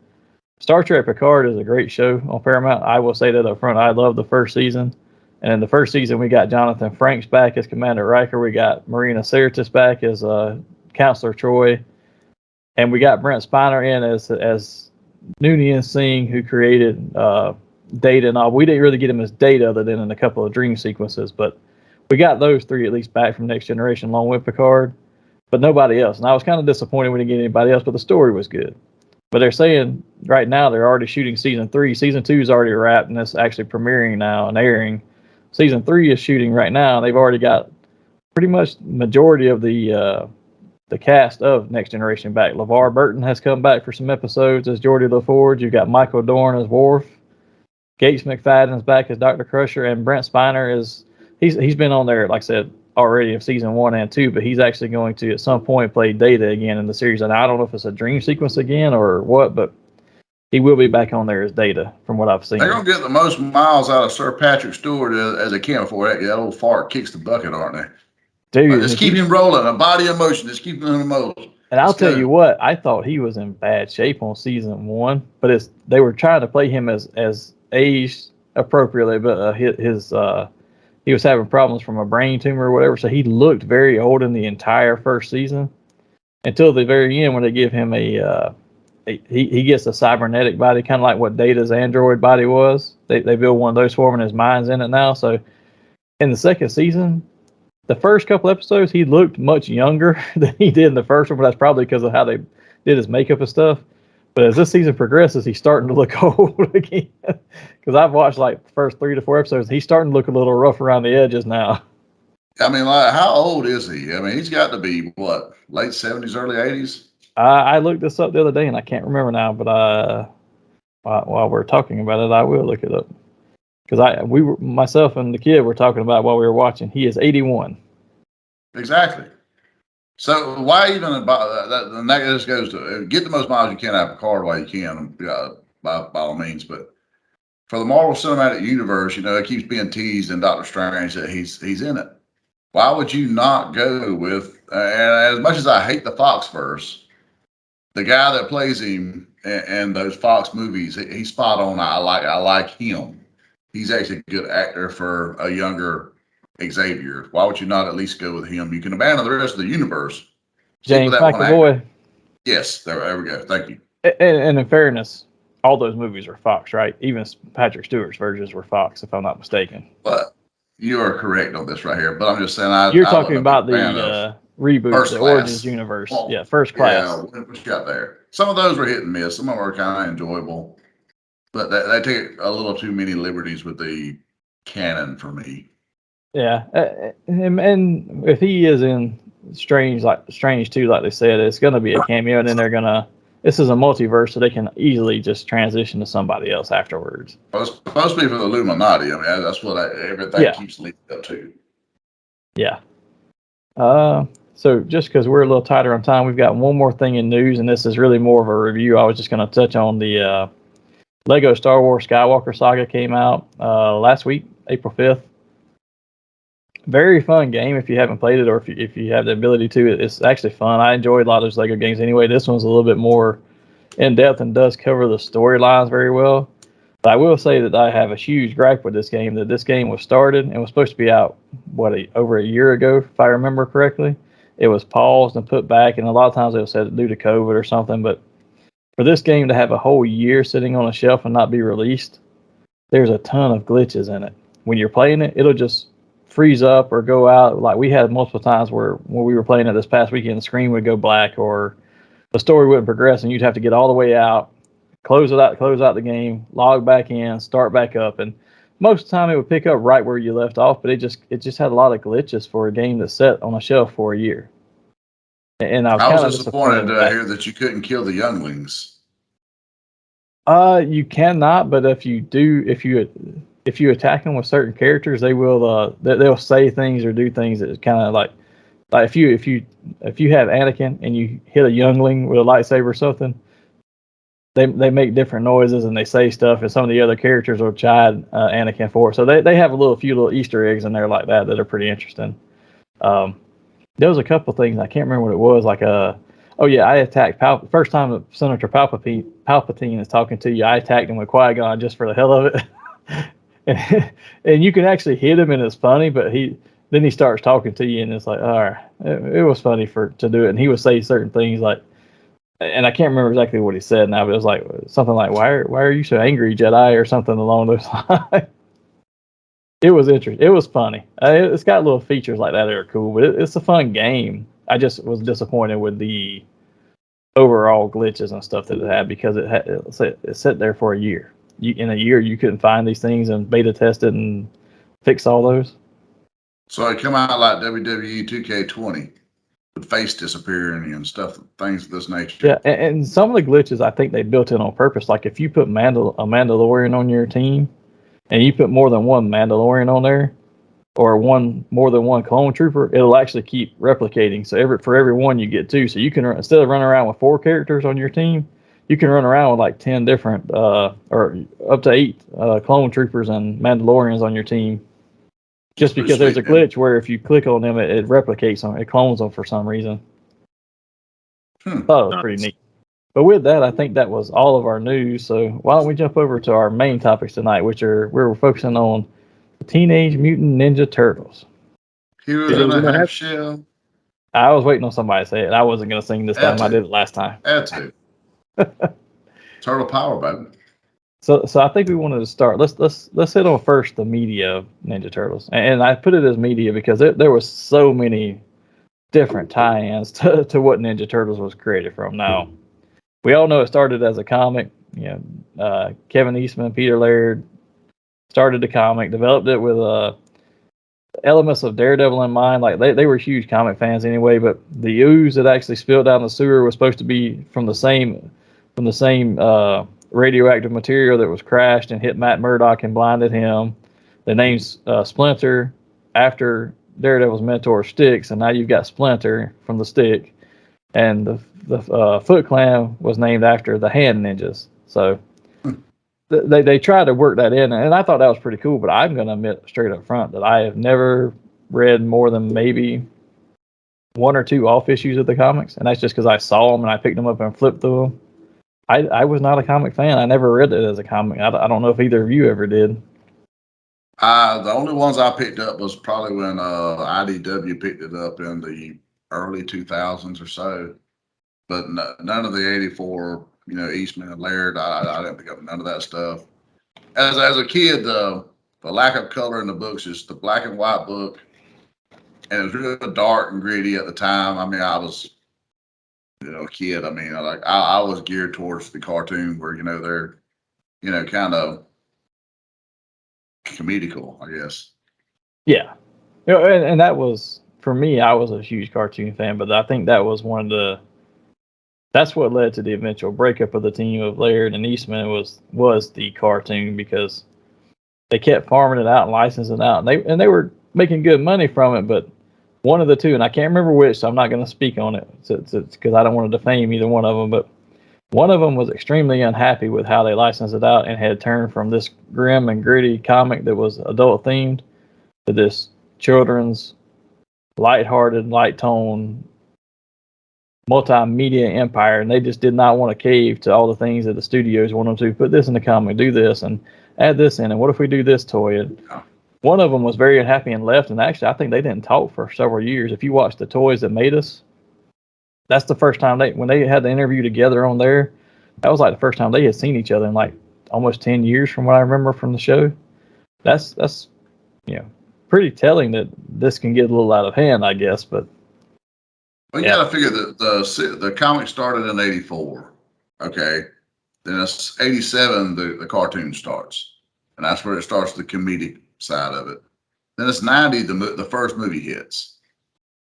S2: Star Trek Picard is a great show on Paramount. I will say that up front. I love the first season. And in the first season, we got Jonathan Frakes back as Commander Riker. We got Marina Sirtis back as Counselor Troy. And we got Brent Spiner in as Noonien Singh, who created Data and all. We didn't really get him as Data other than in a couple of dream sequences. But we got those 3 at least back from Next Generation along with Picard. But nobody else. And I was kind of disappointed we didn't get anybody else, but the story was good. But they're saying right now they're already shooting Season 3. Season 2 is already wrapped, and it's actually premiering now and airing. Season 3 is shooting right now. They've already got pretty much majority of the cast of Next Generation back. LeVar Burton has come back for some episodes as Geordi LaForge. You've got Michael Dorn as Worf. Gates McFadden's back as Dr. Crusher, and Brent Spiner he's been on there, like I said, already in Season 1 and 2, but he's actually going to at some point play Data again in the series. And I don't know if it's a dream sequence again or what, but he will be back on there as Data, from what I've seen.
S3: They're going to get the most miles out of Sir Patrick Stewart as they can before that old fart kicks the bucket, aren't they?
S2: Dude,
S3: just keep him rolling. A body of motion. Just keep him in motion.
S2: And I'll tell you what, I thought he was in bad shape on Season 1, but they were trying to play him as aged appropriately, but he was having problems from a brain tumor or whatever, so he looked very old in the entire first season until the very end when they give him he gets a cybernetic body, kind of like what Data's android body was. They build one of those for him, and his mind's in it now. So in the second season, the first couple episodes, he looked much younger than he did in the first one, but that's probably because of how they did his makeup and stuff. But as this season progresses, he's starting to look old again. Because I've watched like the first 3 to 4 episodes. He's starting to look a little rough around the edges now.
S3: I mean, like, how old is he? I mean, he's got to be what, late 70s, early 80s?
S2: I looked this up the other day and I can't remember now, but while we're talking about it, I will look it up because myself and the kid were talking about while we were watching. He is 81.
S3: Exactly. So why even about that? And that just goes to get the most miles you can out of a car while you can, by all means. But for the Marvel Cinematic Universe, it keeps being teased in Doctor Strange that he's in it. Why would you not go with? And as much as I hate the Foxverse, the guy that plays him in those Fox movies, he's spot on. I like him. He's actually a good actor for a younger Xavier. Why would you not at least go with him? You can abandon the rest of the universe. Stick with
S2: James
S3: that one actor.
S2: McAvoy.
S3: Yes, there we go. Thank you.
S2: And in fairness, all those movies were Fox, right? Even Patrick Stewart's versions were Fox, if I'm not mistaken.
S3: But you are correct on this right here. But I'm just saying,
S2: You're
S3: I
S2: talking
S3: wasn't a
S2: about
S3: big fan
S2: the
S3: of
S2: reboot,
S3: First
S2: the
S3: Class.
S2: Origins universe.
S3: Well,
S2: Yeah, First Class.
S3: Yeah, what you got there? Some of those were hit and miss. Some of them were kind of enjoyable, but they take a little too many liberties with the canon for me.
S2: Yeah, and if he is in Strange 2, like they said, it's going to be a cameo, and then this is a multiverse, so they can easily just transition to somebody else afterwards.
S3: Well, it's supposed to be for the Illuminati. I mean, that's what everything keeps leading up to.
S2: Yeah. So just because we're a little tighter on time, we've got one more thing in news, and this is really more of a review. I was just going to touch on the Lego Star Wars Skywalker Saga came out last week, April 5th. Very fun game if you haven't played it, or if you have the ability to. It's actually fun. I enjoyed a lot of those Lego games anyway. This one's a little bit more in depth and does cover the storylines very well. But I will say that I have a huge gripe with this game. That this game was started and was supposed to be out over a year ago, if I remember correctly. It was paused and put back, and a lot of times it was said due to COVID or something. But for this game to have a whole year sitting on a shelf and not be released, there's a ton of glitches in it. When you're playing it, it'll just freeze up or go out. Like we had multiple times where when we were playing it this past weekend, the screen would go black or the story wouldn't progress, and you'd have to get all the way out, close out the game, log back in, start back up, and most of the time it would pick up right where you left off. But it just had a lot of glitches for a game that's set on a shelf for a year. And I was kind of
S3: disappointed to hear that you couldn't kill the younglings.
S2: You cannot, but if you attack them with certain characters, they will they'll say things or do things that kind of like if you have Anakin and you hit a youngling with a lightsaber or something, they make different noises and they say stuff, and some of the other characters will chide Anakin for it. So they have a few little Easter eggs in there like that are pretty interesting. There was a couple things I can't remember what it was. Like I attacked first time that Senator Palpatine is talking to you. I attacked him with Qui-Gon just for the hell of it. and you can actually hit him and it's funny, but then he starts talking to you and it's like, all right, it was funny to do it. And he would say certain things like, and I can't remember exactly what he said now, but it was like something like, why are you so angry, Jedi, or something along those lines. It was interesting. It was funny. It's got little features like that are cool, but it's a fun game. I just was disappointed with the overall glitches and stuff that it had because it sat there for a year. In a year, you couldn't find these things and beta test it and fix all those.
S3: So it come out like WWE 2K20 with face disappearing and stuff, things of this nature.
S2: Yeah, and some of the glitches I think they built in on purpose. Like if you put a Mandalorian on your team, and you put more than one Mandalorian on there, or more than one clone trooper, it'll actually keep replicating. So for every one you get two. So you can instead of running around with 4 characters on your team, you can run around with like 10 different or up to 8 clone troopers and Mandalorians on your team. Just because there's a glitch where if you click on them, it replicates them, it clones them for some reason. Thought it was pretty neat. But with that, I think that was all of our news. So why don't we jump over to our main topics tonight, which are we're focusing on the Teenage Mutant Ninja Turtles.
S3: Heroes in a Halfshell.
S2: I was waiting on somebody to say it. I wasn't going to sing this time. I did it last time.
S3: Had to. Turtle power, baby.
S2: So I think we wanted to start. Let's hit on first the media of Ninja Turtles, and I put it as media because there was so many different tie-ins to what Ninja Turtles was created from. Now, we all know it started as a comic. Kevin Eastman, Peter Laird started the comic, developed it with elements of Daredevil in mind. Like they were huge comic fans anyway, but the ooze that actually spilled down the sewer was supposed to be from the same radioactive material that was crashed and hit Matt Murdock and blinded him. The name's Splinter after Daredevil's mentor Styx, and now you've got Splinter from the Stick, and the Foot Clan was named after the Hand Ninjas. So they tried to work that in, and I thought that was pretty cool. But I'm going to admit straight up front that I have never read more than maybe one or two off issues of the comics, and that's just because I saw them and I picked them up and flipped through them. I was not a comic fan. I never read it as a comic. I don't know if either of you ever did.
S3: The only ones I picked up was probably when IDW picked it up in the early 2000s or so. But none of the 84, Eastman and Laird, I didn't pick up none of that stuff. As a kid, the lack of color in the books, just the black and white book, and it was really dark and gritty at the time. I mean, I was, a kid. I mean, I was geared towards the cartoon where, they're, kind of comedical, I guess.
S2: Yeah. And that was, for me, I was a huge cartoon fan, but I think that was that's what led to the eventual breakup of the team of Laird and Eastman was the cartoon, because they kept farming it out and licensing it out, and they were making good money from it, but one of the two, and I can't remember which, so I'm not going to speak on it because I don't want to defame either one of them, but one of them was extremely unhappy with how they licensed it out and had turned from this grim and gritty comic that was adult themed to this children's lighthearted, light tone multimedia empire, and they just did not want to cave to all the things that the studios want them to. Put this in the comic, do this, and add this in, and what if we do this toy? And one of them was very unhappy and left, and actually I think they didn't talk for several years. If you watch the Toys That Made Us, that's the first time when they had the interview together on there, that was like the first time they had seen each other in like almost 10 years from what I remember from the show. That's pretty telling that this can get a little out of hand, I guess. But
S3: well, you got to figure that the comic started in 84. Okay. Then it's 87, the cartoon starts. And that's where it starts, the comedic side of it. Then it's 90, the first movie hits.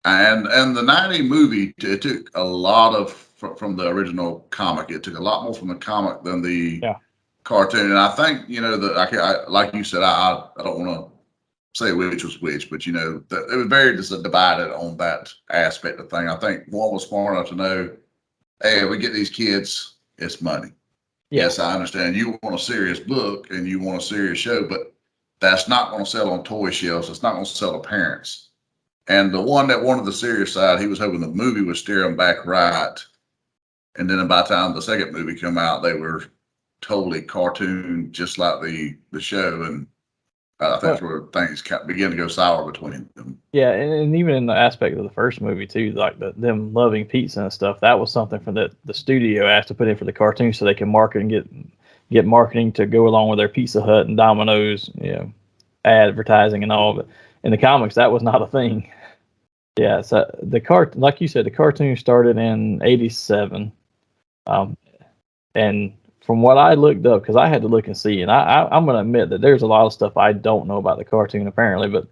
S3: And the 90 movie, it took a lot from the original comic. It took a lot more from the comic than the cartoon. And I think, like you said, I don't want to say which was which, but, it was very divided on that aspect of thing. I think one was smart enough to know, hey, if we get these kids, it's money. Yeah. Yes, I understand. You want a serious book and you want a serious show, but that's not going to sell on toy shelves. It's not going to sell to parents. And the one that wanted the serious side, he was hoping the movie would steer him back right. And then by the time the second movie came out, they were totally cartoon, just like the show. And I think that's where things began to go sour between them.
S2: Yeah, and even in the aspect of the first movie too, like them loving pizza and stuff, that was something from the studio asked to put in for the cartoon so they can market and get marketing to go along with their Pizza Hut and Domino's, advertising and all. But in the comics, that was not a thing. Yeah, so like you said, the cartoon started in 87. And from what I looked up, because I had to look and see, and I'm going to admit that there's a lot of stuff I don't know about the cartoon apparently, but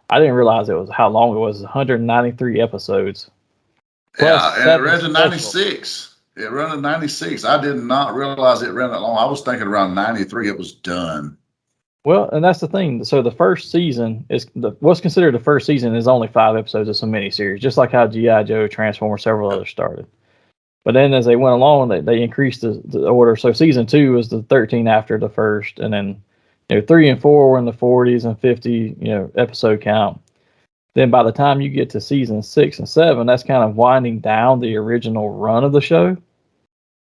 S2: I didn't realize it was how long it was. 193 episodes.
S3: Yeah, and it ran to 96. It ran to 96. I did not realize it ran that long. I was thinking around 93 it was done.
S2: Well, and that's the thing. So the first season what's considered the first season is only 5 episodes of some miniseries, just like how G.I. Joe, Transformers, several others started. But then as they went along, they increased the order. So season 2 was the 13 after the first, and then 3 and 4 were in the 40s and 50 episode count. Then by the time you get to season 6 and 7, that's kind of winding down the original run of the show,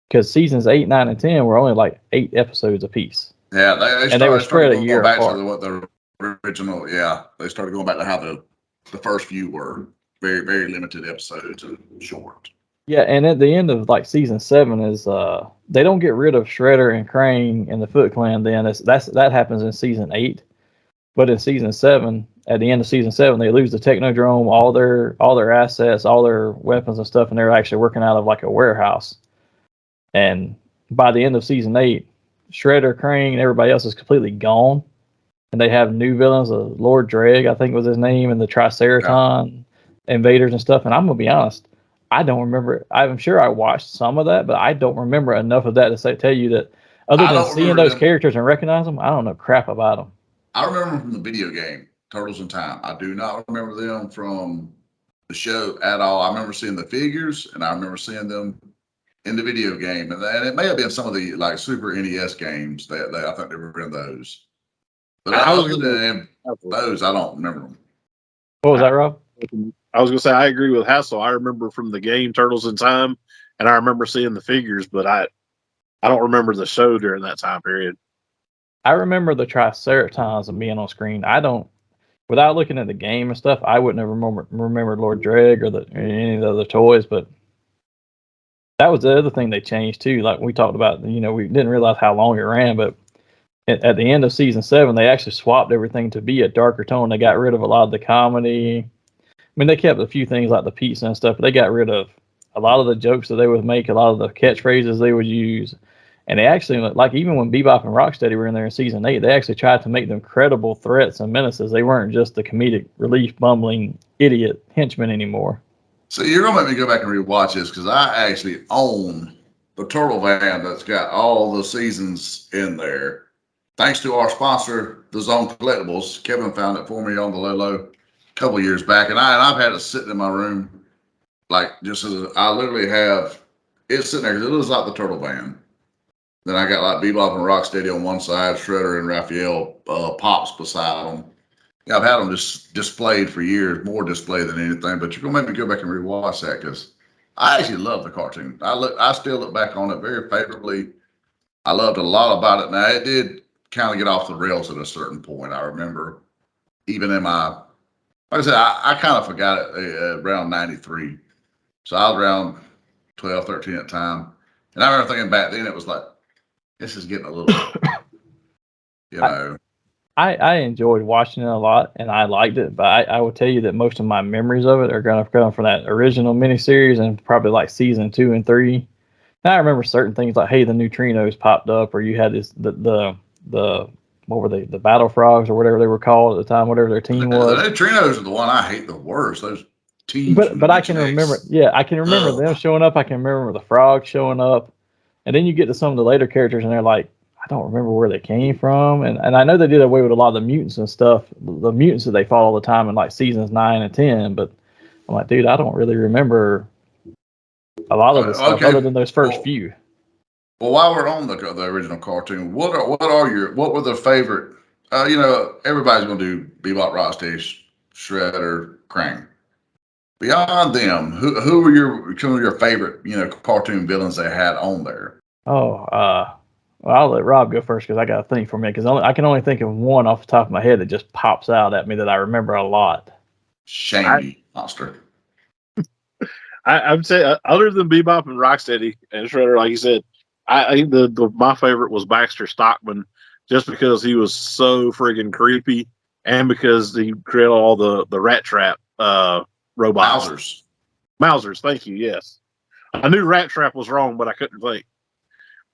S2: because seasons 8, 9, and 10 were only like 8 episodes apiece.
S3: Yeah,
S2: they were spread a year
S3: back
S2: apart.
S3: to what the original. Yeah, they started going back to how the first few were very, very limited episodes and short.
S2: Yeah, and at the end of like season 7 is they don't get rid of Shredder and Krang and the Foot Clan. Then that happens in season 8, but in season 7, at the end of season 7, they lose the Technodrome, all their assets, all their weapons and stuff, and they're actually working out of like a warehouse. And by the end of season 8, Shredder, Krang, and everybody else is completely gone. and they have new villains. Lord Dreg, I think was his name, and the Triceraton invaders and stuff. And I'm gonna be honest, I don't remember. I'm sure I watched some of that, but I don't remember enough of that to tell you that. Other than seeing those characters and recognize them, I don't know crap about them.
S3: I remember them from the video game Turtles in Time. I do not remember them from the show at all. I remember seeing the figures, and I remember seeing them in the video game, and it may have been some of the like Super NES games that I think they were in those. But other than those, I don't remember them.
S2: What was that, Rob?
S4: I was going to say I agree with Hassel. I remember from the game Turtles in Time, and I remember seeing the figures, but I don't remember the show during that time period.
S2: I remember the Triceratons being on screen. I don't, without looking at the game and stuff, I wouldn't have remembered Lord Dreg or any of the other toys, but that was the other thing they changed too. Like we talked about, we didn't realize how long it ran, but at the end of season 7, they actually swapped everything to be a darker tone. They got rid of a lot of the comedy. I mean, they kept a few things like the pizza and stuff, but they got rid of a lot of the jokes that they would make, a lot of the catchphrases they would use. And they actually, like even when Bebop and Rocksteady were in there in season 8, they actually tried to make them credible threats and menaces. They weren't just the comedic relief bumbling idiot henchmen anymore.
S3: So you're gonna make me go back and rewatch this because I actually own the Turtle Van that's got all the seasons in there. Thanks to our sponsor, the Zone Collectibles. Kevin found it for me on the low a couple of years back, and I've had it sitting in my room, like just as I literally have it sitting there because it looks like the Turtle Van. Then I got like Bebop and Rocksteady on one side, Shredder and Raphael Pops beside them. Yeah, I've had them just displayed for years, more displayed than anything. But you're gonna make me go back and rewatch that because I actually love the cartoon. I still look back on it very favorably. I loved a lot about it. Now it did kind of get off the rails at a certain point. I remember even in my, like I said, I kind of forgot it around 93. So I was around 12, 13 at the time. And I remember thinking back then it was like, this is getting a little,
S2: I enjoyed watching it a lot, and I liked it, but I will tell you that most of my memories of it are going to come from that original miniseries and probably like season 2 and 3. Now I remember certain things like, hey, the neutrinos popped up, or you had this the what were they, the battle frogs or whatever they were called at the time, whatever their team was.
S3: The neutrinos are the one I hate the worst. Those teams.
S2: But I can remember, I can remember them showing up. I can remember the frogs showing up, and then you get to some of the later characters, and they're like, I don't remember where they came from, and I know they did away with a lot of the mutants and stuff, the mutants that they fought all the time in like seasons 9 and 10. But I'm like, dude, I don't really remember a lot of the stuff other than those first few.
S3: Well, while we're on the original cartoon, what were the favorite? Everybody's going to do Bebop, Rocksteady, Shredder, Krang. Beyond them, who were some of your favorite cartoon villains they had on there?
S2: Well, I'll let Rob go first because I got a thing for me because I can only think of one off the top of my head that just pops out at me that I remember a lot.
S3: Shiny monster.
S4: I would say other than Bebop and Rocksteady and Shredder, like you said, I think my favorite was Baxter Stockman, just because he was so friggin' creepy, and because he created all the Rat Trap robots. Mousers, thank you. Yes, I knew Rat Trap was wrong, but I couldn't think.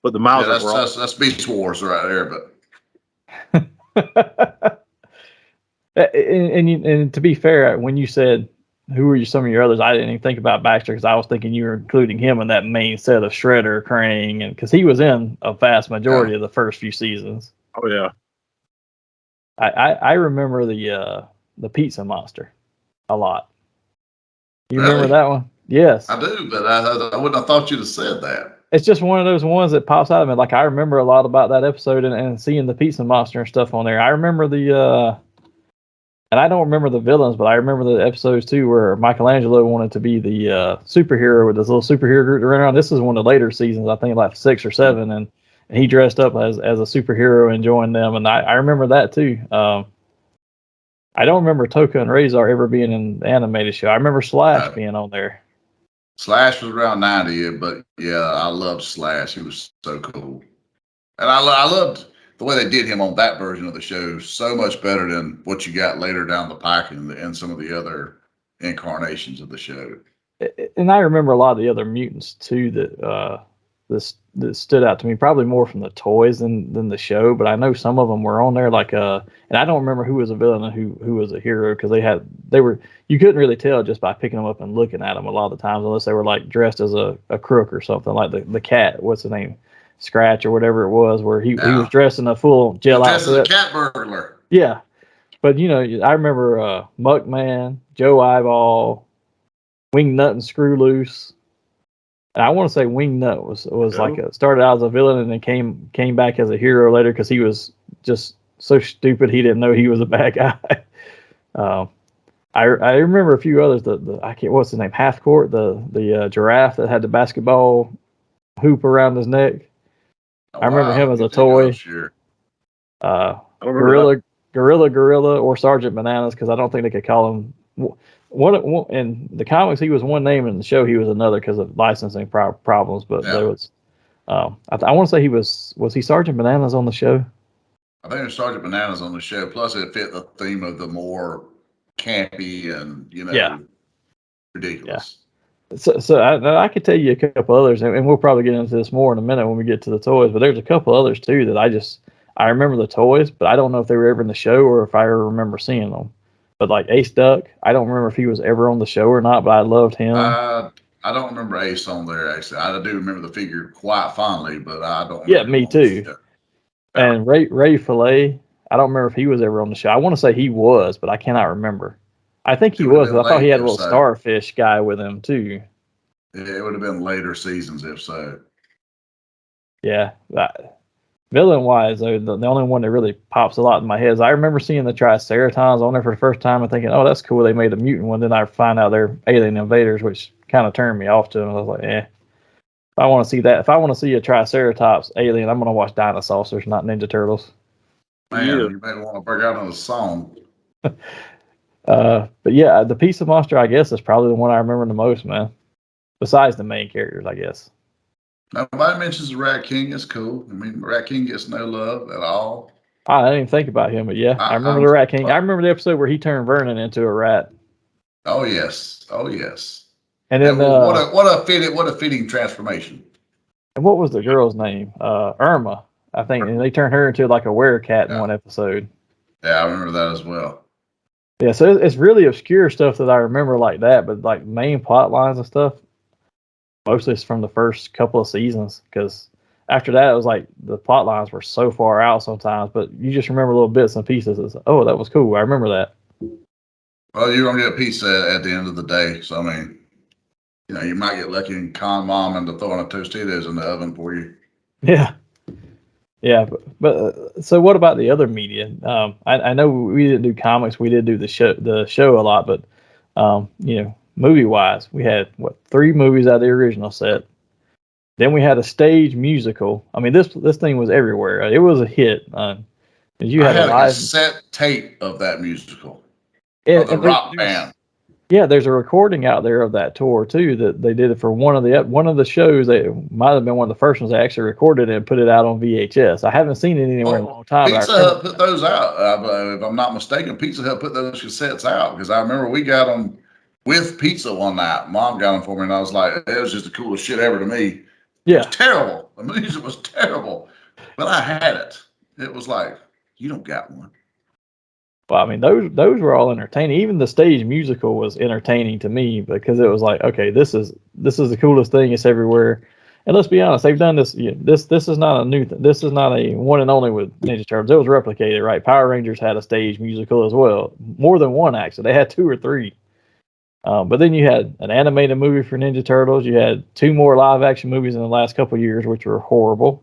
S4: But the Mousers were wrong.
S3: That's Beast Wars right there,
S2: but. And to be fair, when you said who are some of your others, I didn't even think about Baxter because I was thinking you were including him in that main set of Shredder, Krang, and because he was in a vast majority of the first few seasons.
S4: Oh yeah,
S2: I remember the pizza monster a lot. You remember that one? Yes,
S3: I do, but I wouldn't have thought you'd have said that.
S2: It's just one of those ones that pops out of me. Like I remember a lot about that episode and seeing the pizza monster and stuff on there. I remember and I don't remember the villains, but I remember the episodes too where Michelangelo wanted to be the superhero with this little superhero group to run around. This is one of the later seasons, I think like 6 or 7, and he dressed up as a superhero and joined them. And I remember that too. I don't remember Toka and Razor ever being in the animated show. I remember Slash being on there.
S3: Slash was around 90, but yeah, I loved Slash. He was so cool. And I loved the way they did him on that version of the show so much better than what you got later down the pike and some of the other incarnations of the show.
S2: And I remember a lot of the other mutants too that that stood out to me, probably more from the toys than the show, but I know some of them were on there, like and I don't remember who was a villain and who was a hero, because you couldn't really tell just by picking them up and looking at them a lot of the times, unless they were like dressed as a crook or something, like the cat, what's the name, Scratch or whatever it was, where he was dressed in a full jail outfit.
S3: Dressed as a cat burglar.
S2: Yeah, but I remember Muckman, Joe Eyeball, Wingnut and Screw Loose. And I want to say Wingnut was like started out as a villain and then came back as a hero later, because he was just so stupid he didn't know he was a bad guy. I remember a few others. I can't, what's his name? Half Court, the giraffe that had the basketball hoop around his neck. I remember him as a toy.
S3: Sure.
S2: Gorilla, or Sergeant Bananas, because I don't think they could call him one in the comics. He was one name, in the show he was another because of licensing problems. But there was, I want to say was he Sergeant Bananas on the show?
S3: I think it was Sergeant Bananas on the show. Plus, it fit the theme of the more campy and ridiculous.
S2: Yeah. So I could tell you a couple others, and we'll probably get into this more in a minute when we get to the toys. But there's a couple others too that I remember the toys, but I don't know if they were ever in the show or if I ever remember seeing them. But like Ace Duck, I don't remember if he was ever on the show or not, but I loved him.
S3: I don't remember Ace on there, actually. I do remember the figure quite fondly, but I don't remember.
S2: Yeah, me too. And Ray Fillet, I don't remember if he was ever on the show. I want to say he was, but I cannot remember. I think he was, but I thought he had a little starfish guy with him too.
S3: It would have been later seasons if so.
S2: Yeah. Villain wise, though, the only one that really pops a lot in my head is I remember seeing the Triceratons on there for the first time and thinking, oh, that's cool. They made a mutant one. Then I find out they're alien invaders, which kind of turned me off to them. I was like, If I want to see that, if I want to see a Triceratops alien, I'm going to watch Dinosaurs, not Ninja Turtles.
S3: Man, you may want to break out on a song.
S2: But yeah, the Pizza Monster, I guess, is probably the one I remember the most, man. Besides the main characters, I guess.
S3: Nobody mentions the Rat King. It's cool. I mean, Rat King gets no love at all.
S2: I didn't even think about him, but yeah, I remember the Rat King. I remember the episode where he turned Vernon into a rat.
S3: Oh yes, oh yes.
S2: And then
S3: what a fitting transformation.
S2: And what was the girl's name? Irma, I think. And they turned her into like a werecat in one episode.
S3: Yeah, I remember that as well.
S2: Yeah, so it's really obscure stuff that I remember like that, but like main plot lines and stuff, mostly it's from the first couple of seasons, because after that it was like the plot lines were so far out sometimes, but you just remember little bits and pieces. It's, oh, that was cool. I remember that.
S3: Well, you're gonna get a pizza at the end of the day, so I mean, you might get lucky and con mom into throwing a Tostitos in the oven for you.
S2: Yeah. Yeah, but so what about the other media? I know we didn't do comics, we did do the show a lot, but movie wise, we had 3 movies out of the original set. Then we had a stage musical. I mean, this thing was everywhere. It was a hit. I had
S3: a cassette tape of that musical. Of the rock band.
S2: Yeah, there's a recording out there of that tour too that they did it for one of the shows. That might have been one of the first ones they actually recorded and put it out on VHS. I haven't seen it anywhere in a long time.
S3: Pizza Hut put those out. If I'm not mistaken, Pizza Hut put those cassettes out, because I remember we got them with pizza one night. Mom got them for me, and I was like, it was just the coolest shit ever to me.
S2: Yeah.
S3: It was terrible. The music was terrible, but I had it. It was like, you don't got one.
S2: Well, I mean, those were all entertaining. Even the stage musical was entertaining to me, because it was like, okay, this is the coolest thing. It's everywhere. And let's be honest, they've done this. This is not a new thing. This is not a one and only with Ninja Turtles. It was replicated, right? Power Rangers had a stage musical as well. More than one, actually. They had 2 or 3. But then you had an animated movie for Ninja Turtles. You had 2 more live action movies in the last couple of years, which were horrible.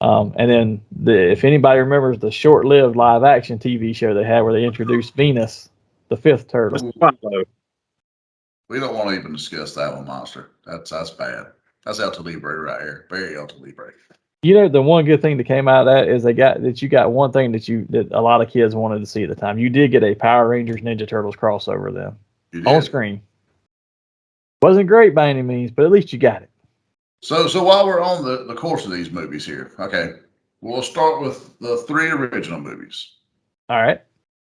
S2: And then if anybody remembers the short-lived live-action TV show they had where they introduced Venus, the 5th turtle.
S3: We don't want to even discuss that one, Monster. That's bad. That's El Libre right here. Very El Libre.
S2: The one good thing that came out of that is you got one thing that a lot of kids wanted to see at the time. You did get a Power Rangers Ninja Turtles crossover then on screen. Wasn't great by any means, but at least you got it.
S3: So while we're on the course of these movies here, okay, we'll start with the 3 original movies.
S2: All right.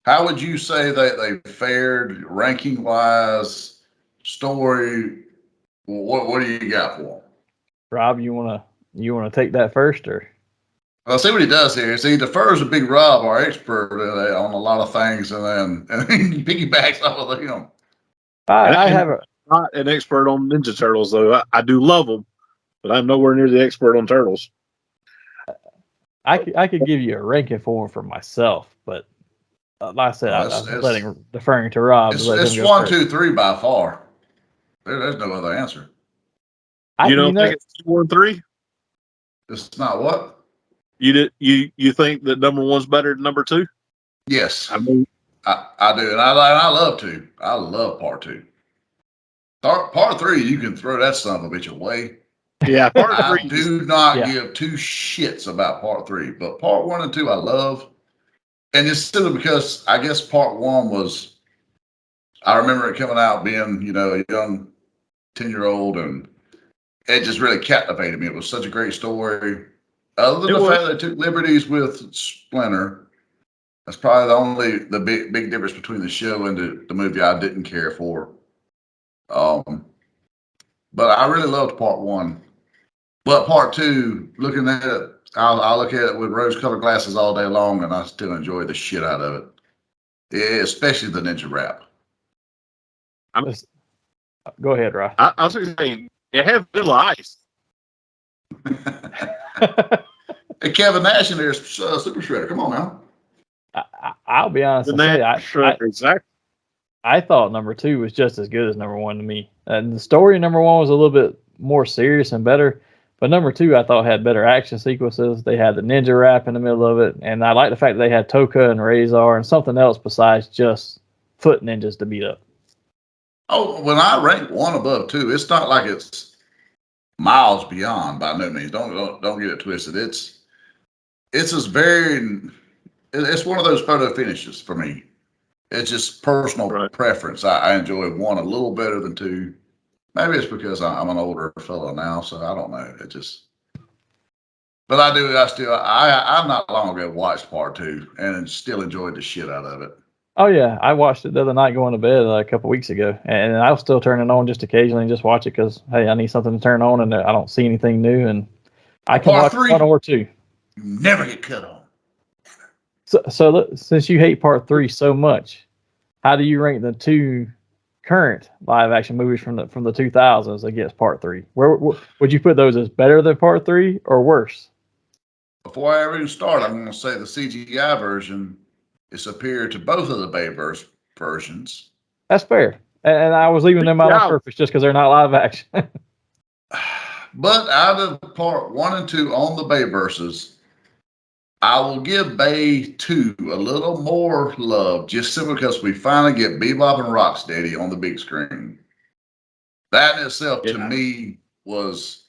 S3: How would you say that they fared ranking wise, story? What do you got for them?
S2: Rob, you wanna take that first, or?
S3: Well, see what he does here. See, he defers to Big Rob, our expert, on a lot of things, and then he piggybacks off of him.
S2: I have a.
S4: Not an expert on Ninja Turtles, though. I do love them, but I'm nowhere near the expert on Turtles.
S2: I could give you a ranking for him for myself, but like I said, I'm deferring to Rob.
S3: It's,
S2: to let him
S3: it's
S2: go
S3: 1,
S2: first.
S3: 2, 3 by far. There's no other answer.
S4: You don't think it's 2 and 3?
S3: It's not what?
S4: You think that number 1's better than number 2?
S3: Yes,
S4: I mean,
S3: I do, and I love 2. I love part 2. Part 3, you can throw that son of a bitch away.
S4: yeah, part 3.
S3: I do not
S2: Yeah.
S3: give 2 shits about part 3, but part 1 and 2 I love, and it's simply because I guess part 1 was. I remember it coming out being, a young 10-year-old, and it just really captivated me. It was such a great story. Other than the fact that they took liberties with Splinter, that's probably the big difference between the show and the movie I didn't care for. But I really loved part 1. But part 2, looking at it, I look at it with rose-colored glasses all day long, and I still enjoy the shit out of it. Yeah, especially the ninja rap.
S2: Go ahead, Rob.
S4: I was going to say, it had Vanilla Ice.
S3: Hey, Kevin Nash in there's Super Shredder. Come on now.
S2: I'll be honest and say
S4: Exactly.
S2: I thought number 2 was just as good as number 1 to me. And the story in number 1 was a little bit more serious and better. But number 2, I thought had better action sequences. They had the ninja rap in the middle of it. And I like the fact that they had Toka and Razor and something else besides just foot ninjas to beat up.
S3: Oh, when I rank 1 above 2, it's not like it's miles beyond by no means. Don't get it twisted. It's just it's one of those photo finishes for me. It's just personal preference. I enjoy 1 a little better than 2. Maybe it's because I'm an older fellow now, so I don't know. But I not long ago watched part 2 and still enjoyed the shit out of it.
S2: Oh yeah, I watched it the other night going to bed a couple weeks ago, and I'll still turn it on just occasionally and just watch it because hey, I need something to turn on and I don't see anything new, and I can watch 1 or 2.
S3: You never get cut on.
S2: So look, since you hate part 3 so much, how do you rank the 2 current live action movies from the 2000s against part 3? Where would you put those as better than part 3 or worse?
S3: Before I ever even start, I'm going to say the CGI version is superior to both of the Bayverse versions.
S2: That's fair. And I was leaving them out on purpose just because they're not live action.
S3: But out of part 1 and 2 on the Bayverses, I will give Bay 2 a little more love just simply because we finally get Bebop and Rocksteady on the big screen. That in itself, to me, was...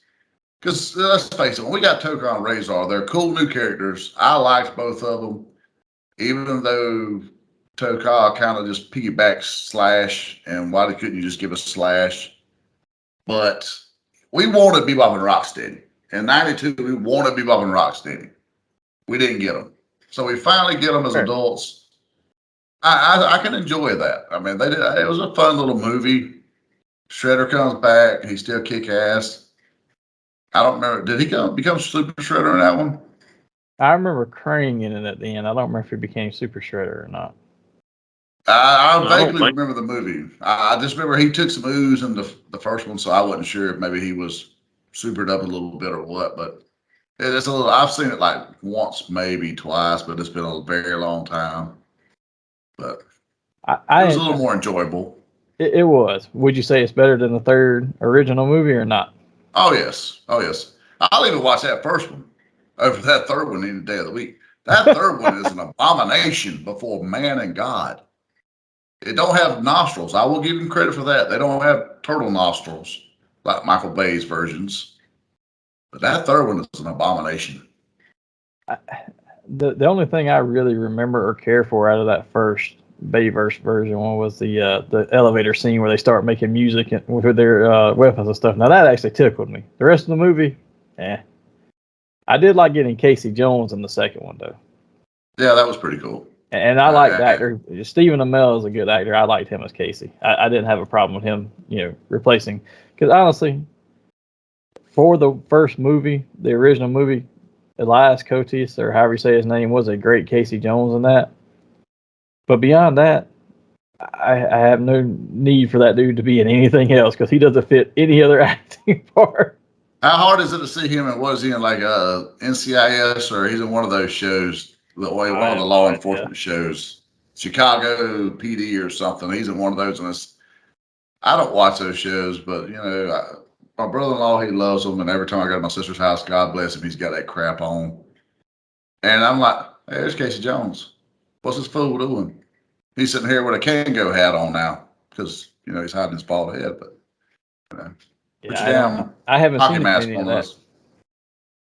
S3: Because let's face it, when we got Toka and Razor, they're cool new characters. I liked both of them, even though Toka kind of just piggybacks Slash, and why couldn't you just give us Slash? But we wanted Bebop and Rocksteady. In 92, we wanted Bebop and Rocksteady. We didn't get them. So we finally get them as adults. I can enjoy that. I mean, it was a fun little movie. Shredder comes back. He still kick ass. I don't remember. Did he become Super Shredder in that one?
S2: I remember Krang in it at the end. I don't remember if he became Super Shredder or not.
S3: I vaguely remember the movie. I just remember he took some ooze in the first one, so I wasn't sure if maybe he was supered up a little bit or what. But it's a little. I've seen it like once, maybe twice, but it's been a very long time. But it was a little more enjoyable.
S2: It was. Would you say it's better than the third original movie or not?
S3: Oh yes, oh yes. I'll even watch that first one over that third one any day of the week. That third one is an abomination before man and God. It don't have nostrils. I will give them credit for that. They don't have turtle nostrils like Michael Bay's versions. But that third one is an abomination.
S2: The only thing I really remember or care for out of that first Bayverse version one was the elevator scene where they start making music with their weapons and stuff. Now that actually tickled me. The rest of the movie, I did like getting Casey Jones in the second one though.
S3: Yeah, that was pretty cool.
S2: And I liked the actor. Stephen Amell is a good actor. I liked him as Casey. I didn't have a problem with him, replacing. Because honestly, for the first movie, the original movie, Elias Cotis, or however you say his name, was a great Casey Jones in that. But beyond that, I have no need for that dude to be in anything else because he doesn't fit any other acting part.
S3: How hard is it to see him? And was he in like NCIS, or he's in one of those shows, one of the law enforcement shows, Chicago PD or something? He's in one of those, and I don't watch those shows, but my brother-in-law, he loves them, and every time I go to my sister's house, God bless him, he's got that crap on, and I'm like, hey, there's Casey Jones. What's this fool doing? He's sitting here with a Kango hat on now because he's hiding his bald head, but. Put your damn
S2: I haven't
S3: hockey
S2: seen
S3: mask
S2: any
S3: on
S2: of that.
S3: us.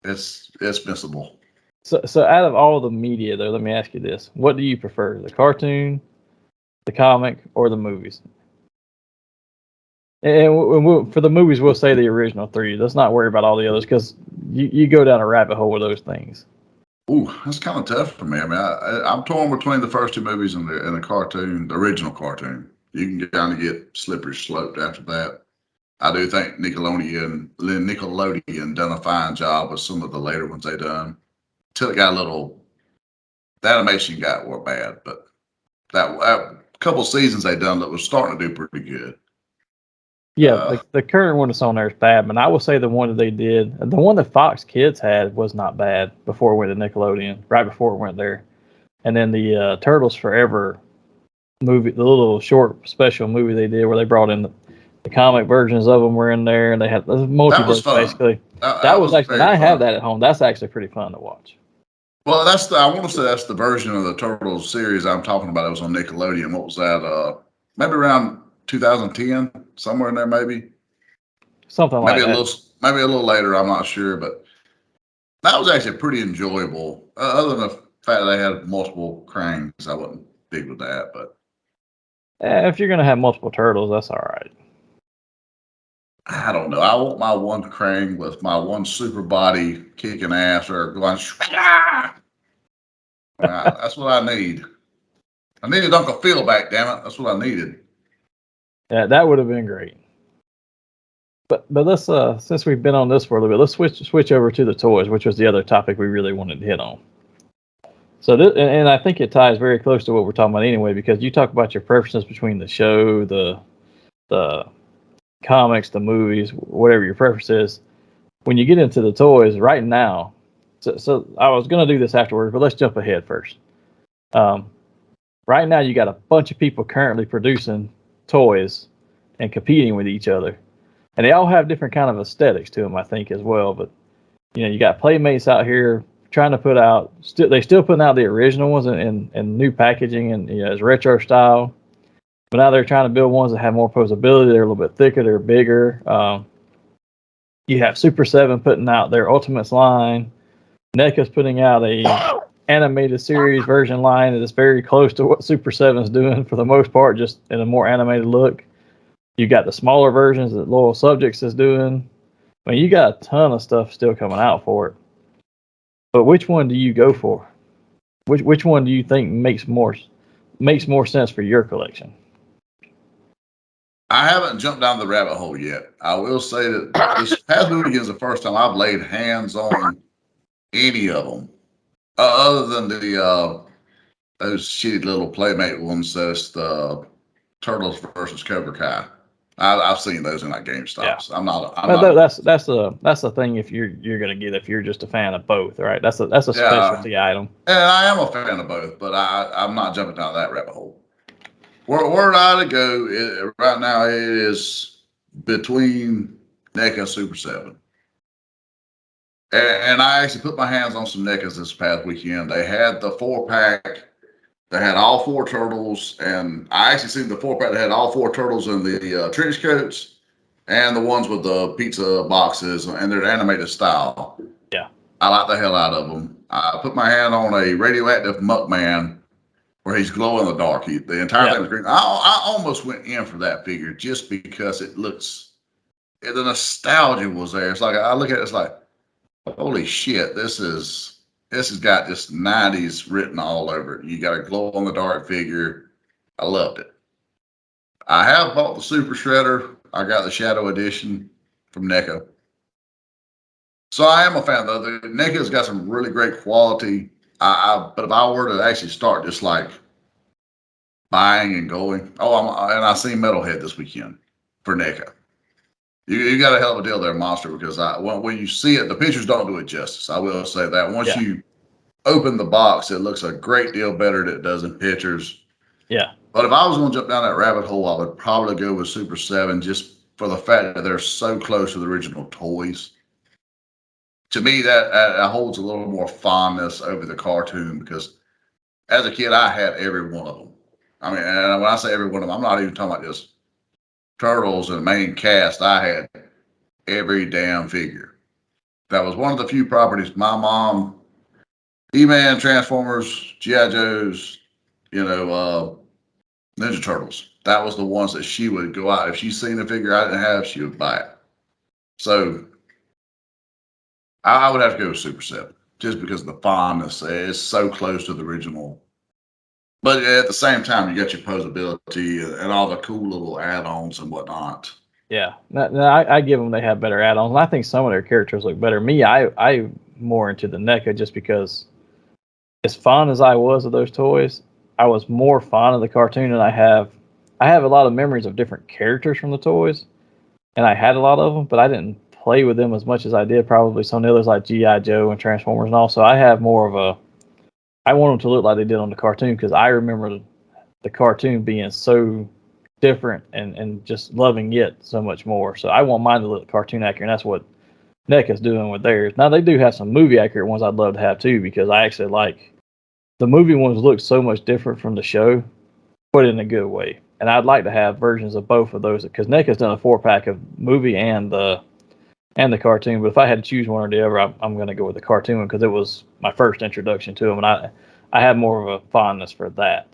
S3: It's missable.
S2: So out of all the media, though, let me ask you this: what do you prefer, the cartoon, the comic, or the movies? And for the movies, we'll say the original three. Let's not worry about all the others because you go down a rabbit hole with those things.
S3: Ooh, that's kind of tough for me. I mean, I'm torn between the first two movies and the cartoon, the original cartoon. You can kind of get slippery sloped after that. I do think Nickelodeon done a fine job with some of the later ones they done. Till it got the animation were bad, but that couple seasons they done that was starting to do pretty good.
S2: Yeah, the current one that's on there is bad, but I will say the one that they did, the one that Fox Kids had was not bad before it went to Nickelodeon, right before it went there. And then the Turtles Forever movie, the little short special movie they did where they brought in the comic versions of them were in there, and they had the multiverse basically. That was actually, and I have that at home. That's actually pretty fun to watch.
S3: Well, I want to say that's the version of the Turtles series I'm talking about. It was on Nickelodeon. What was that? Maybe around 2010, somewhere in there, maybe.
S2: Something like that.
S3: Maybe a little later. I'm not sure, but that was actually pretty enjoyable. Other than the fact that they had multiple Krangs, I wasn't big with that. But
S2: if you're gonna have multiple turtles, that's all right.
S3: I don't know. I want my one Krang with my one super body kicking ass or going. That's what I need. I needed Uncle Phil back, damn it. That's what I needed.
S2: Yeah, that would have been great. But let's since we've been on this for a little bit, let's switch over to the toys, which was the other topic we really wanted to hit on. So and I think it ties very close to what we're talking about anyway, because you talk about your preferences between the show, the comics, the movies, whatever your preference is. When you get into the toys right now, so I was going to do this afterwards, but let's jump ahead first. Right now, you got a bunch of people currently producing toys and competing with each other, and they all have different kind of aesthetics to them, I think, as well. But you got Playmates out here trying to put out, they're still putting out the original ones in new packaging and as retro style. But now they're trying to build ones that have more posability. They're a little bit thicker. They're bigger. You have Super 7 putting out their Ultimates line. NECA's putting out a animated series version line that is very close to what Super 7 is doing for the most part, just in a more animated look. You got the smaller versions that Loyal Subjects is doing. I mean, you got a ton of stuff still coming out for it. But which one do you go for? Which one do you think makes more sense for your collection?
S3: I haven't jumped down the rabbit hole yet. I will say that this past weekend is the first time I've laid hands on any of them, other than those shitty little Playmate ones. That's the Turtles versus Cobra Kai. I've seen those in like GameStops.
S2: Yeah. That's the thing. If you're gonna get, if you're just a fan of both, right? That's a specialty item.
S3: And I am a fan of both, but I'm not jumping down that rabbit hole. Where I to go right now, it is between NECA and Super 7. And I actually put my hands on some NECAs this past weekend. They had the 4-pack. They had all 4 turtles. And I actually seen the 4-pack that had all 4 turtles in the trench coats and the ones with the pizza boxes and their animated style.
S2: Yeah.
S3: I like the hell out of them. I put my hand on a radioactive Muckman where he's glow in the dark. The entire thing was green. I almost went in for that figure just because it looks, the nostalgia was there. It's like, I look at it, it's like, holy shit, this has got this 90s written all over it. You got a glow in the dark figure. I loved it. I have bought the Super Shredder. I got the Shadow Edition from NECA. So I am a fan though. The NECA's got some really great quality. But if I were to actually start just like buying and going, and I seen Metalhead this weekend for NECA. You got a hell of a deal there, Monster, because when you see it, the pictures don't do it justice. I will say that. Once you open the box, it looks a great deal better than it does in pictures.
S2: Yeah.
S3: But if I was going to jump down that rabbit hole, I would probably go with Super 7 just for the fact that they're so close to the original toys. To me, that holds a little more fondness over the cartoon because as a kid, I had every one of them. I mean, and when I say every one of them, I'm not even talking about just Turtles and main cast. I had every damn figure. That was one of the few properties my mom, He-Man, Transformers, G.I. Joes, Ninja Turtles. That was the ones that she would go out. If she seen a figure I didn't have, she would buy it. So I would have to go with Super 7 just because of the fondness. It's so close to the original. But at the same time, you got your posability and all the cool little add-ons and whatnot.
S2: Yeah, I give them they have better add-ons, and I think some of their characters look better. Me, I more into the NECA just because, as fond as I was of those toys, I was more fond of the cartoon, and I have a lot of memories of different characters from the toys, and I had a lot of them, but I didn't play with them as much as I did probably some of the others like G.I. Joe and Transformers, and also I have more of a, I want them to look like they did on the cartoon because I remember the cartoon being so different and just loving it so much more. So I want mine to look cartoon accurate, and that's what NECA's doing with theirs. Now they do have some movie accurate ones I'd love to have too because I actually like the movie ones look so much different from the show, but in a good way. And I'd like to have versions of both of those because NECA's done a 4-pack of movie and the cartoon. But if I had to choose one or the other, I'm going to go with the cartoon one because it was my first introduction to them, and I have more of a fondness for that.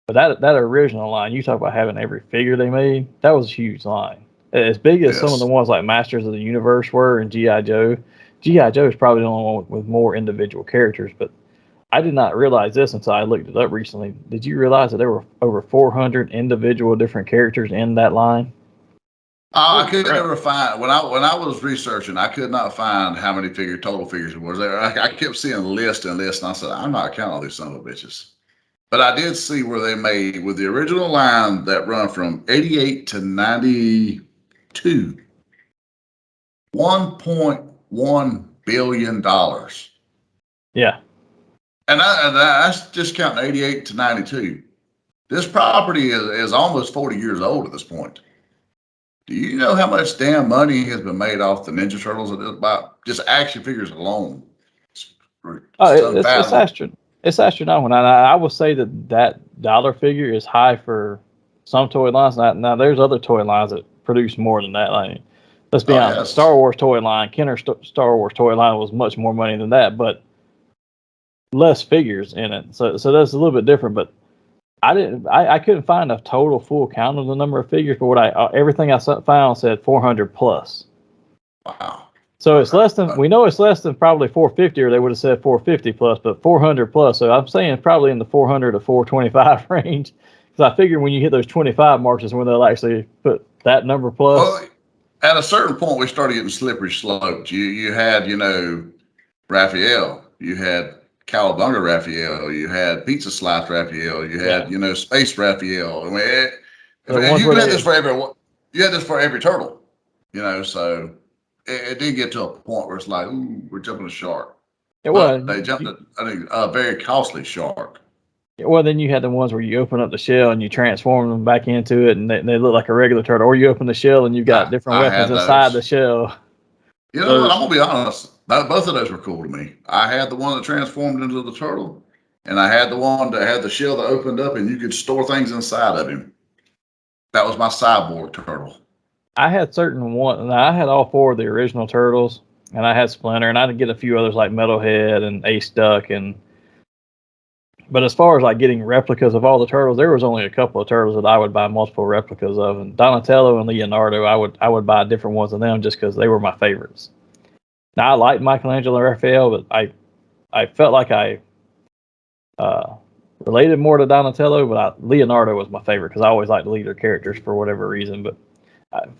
S2: But that original line, you talk about having every figure they made, that was a huge line. As big as some of the ones like Masters of the Universe were and G.I. Joe, G.I. Joe is probably the only one with more individual characters. But I did not realize this until I looked it up recently. Did you realize that there were over 400 individual different characters in that line?
S3: I could never find when I was researching. I could not find how many total figures it was. I kept seeing lists and lists, and I said, I'm not counting all these son of a bitches. But I did see where they made with the original line that run from 88 to 92, $1.1 billion.
S2: Yeah.
S3: And that's just counting 88 to 92. This property is almost 40 years old at this point. Do you know how much damn money has been made off the Ninja Turtles about just action figures alone?
S2: It's astronomical. I will say that dollar figure is high for some toy lines. Now there's other toy lines that produce more than that. Like, let's be honest,
S3: yes.
S2: Star Wars toy line, Kenner Star Wars toy line was much more money than that, but less figures in it. So that's a little bit different. But I couldn't find a total full count of the number of figures, but everything I found said 400 plus.
S3: Wow.
S2: So it's less than, we know it's less than probably 450, or they would have said 450 plus, but 400 plus. So I'm saying probably in the 400 to 425 range. Because I figure when you hit those 25 marks is when they'll actually put that number plus.
S3: Well, at a certain point, we started getting slippery slopes. You had, Raphael. You had Cowabunga Raphael. You had Pizza Slice Raphael. You had, Space Raphael. I mean, you had this for every turtle, so it did get to a point where it's like, ooh, we're jumping a shark. They jumped a very costly shark.
S2: Well, then you had the ones where you open up the shell and you transform them back into it, and they look like a regular turtle. Or you open the shell and you've got different weapons inside the shell.
S3: You know what? I'm gonna be honest. Both of those were cool to me. I had the one that transformed into the turtle, and I had the one that had the shell that opened up and you could store things inside of him. That was my cyborg turtle.
S2: I had certain one. I had all 4 of the original turtles, and I had Splinter, and I did get a few others like Metalhead and Ace Duck, but as far as like getting replicas of all the turtles, there was only a couple of turtles that I would buy multiple replicas of, and Donatello and Leonardo, I would buy different ones of them just because they were my favorites. Now I like Michelangelo and Raphael, but I felt like I related more to Donatello, but Leonardo was my favorite because I always liked the leader characters for whatever reason. But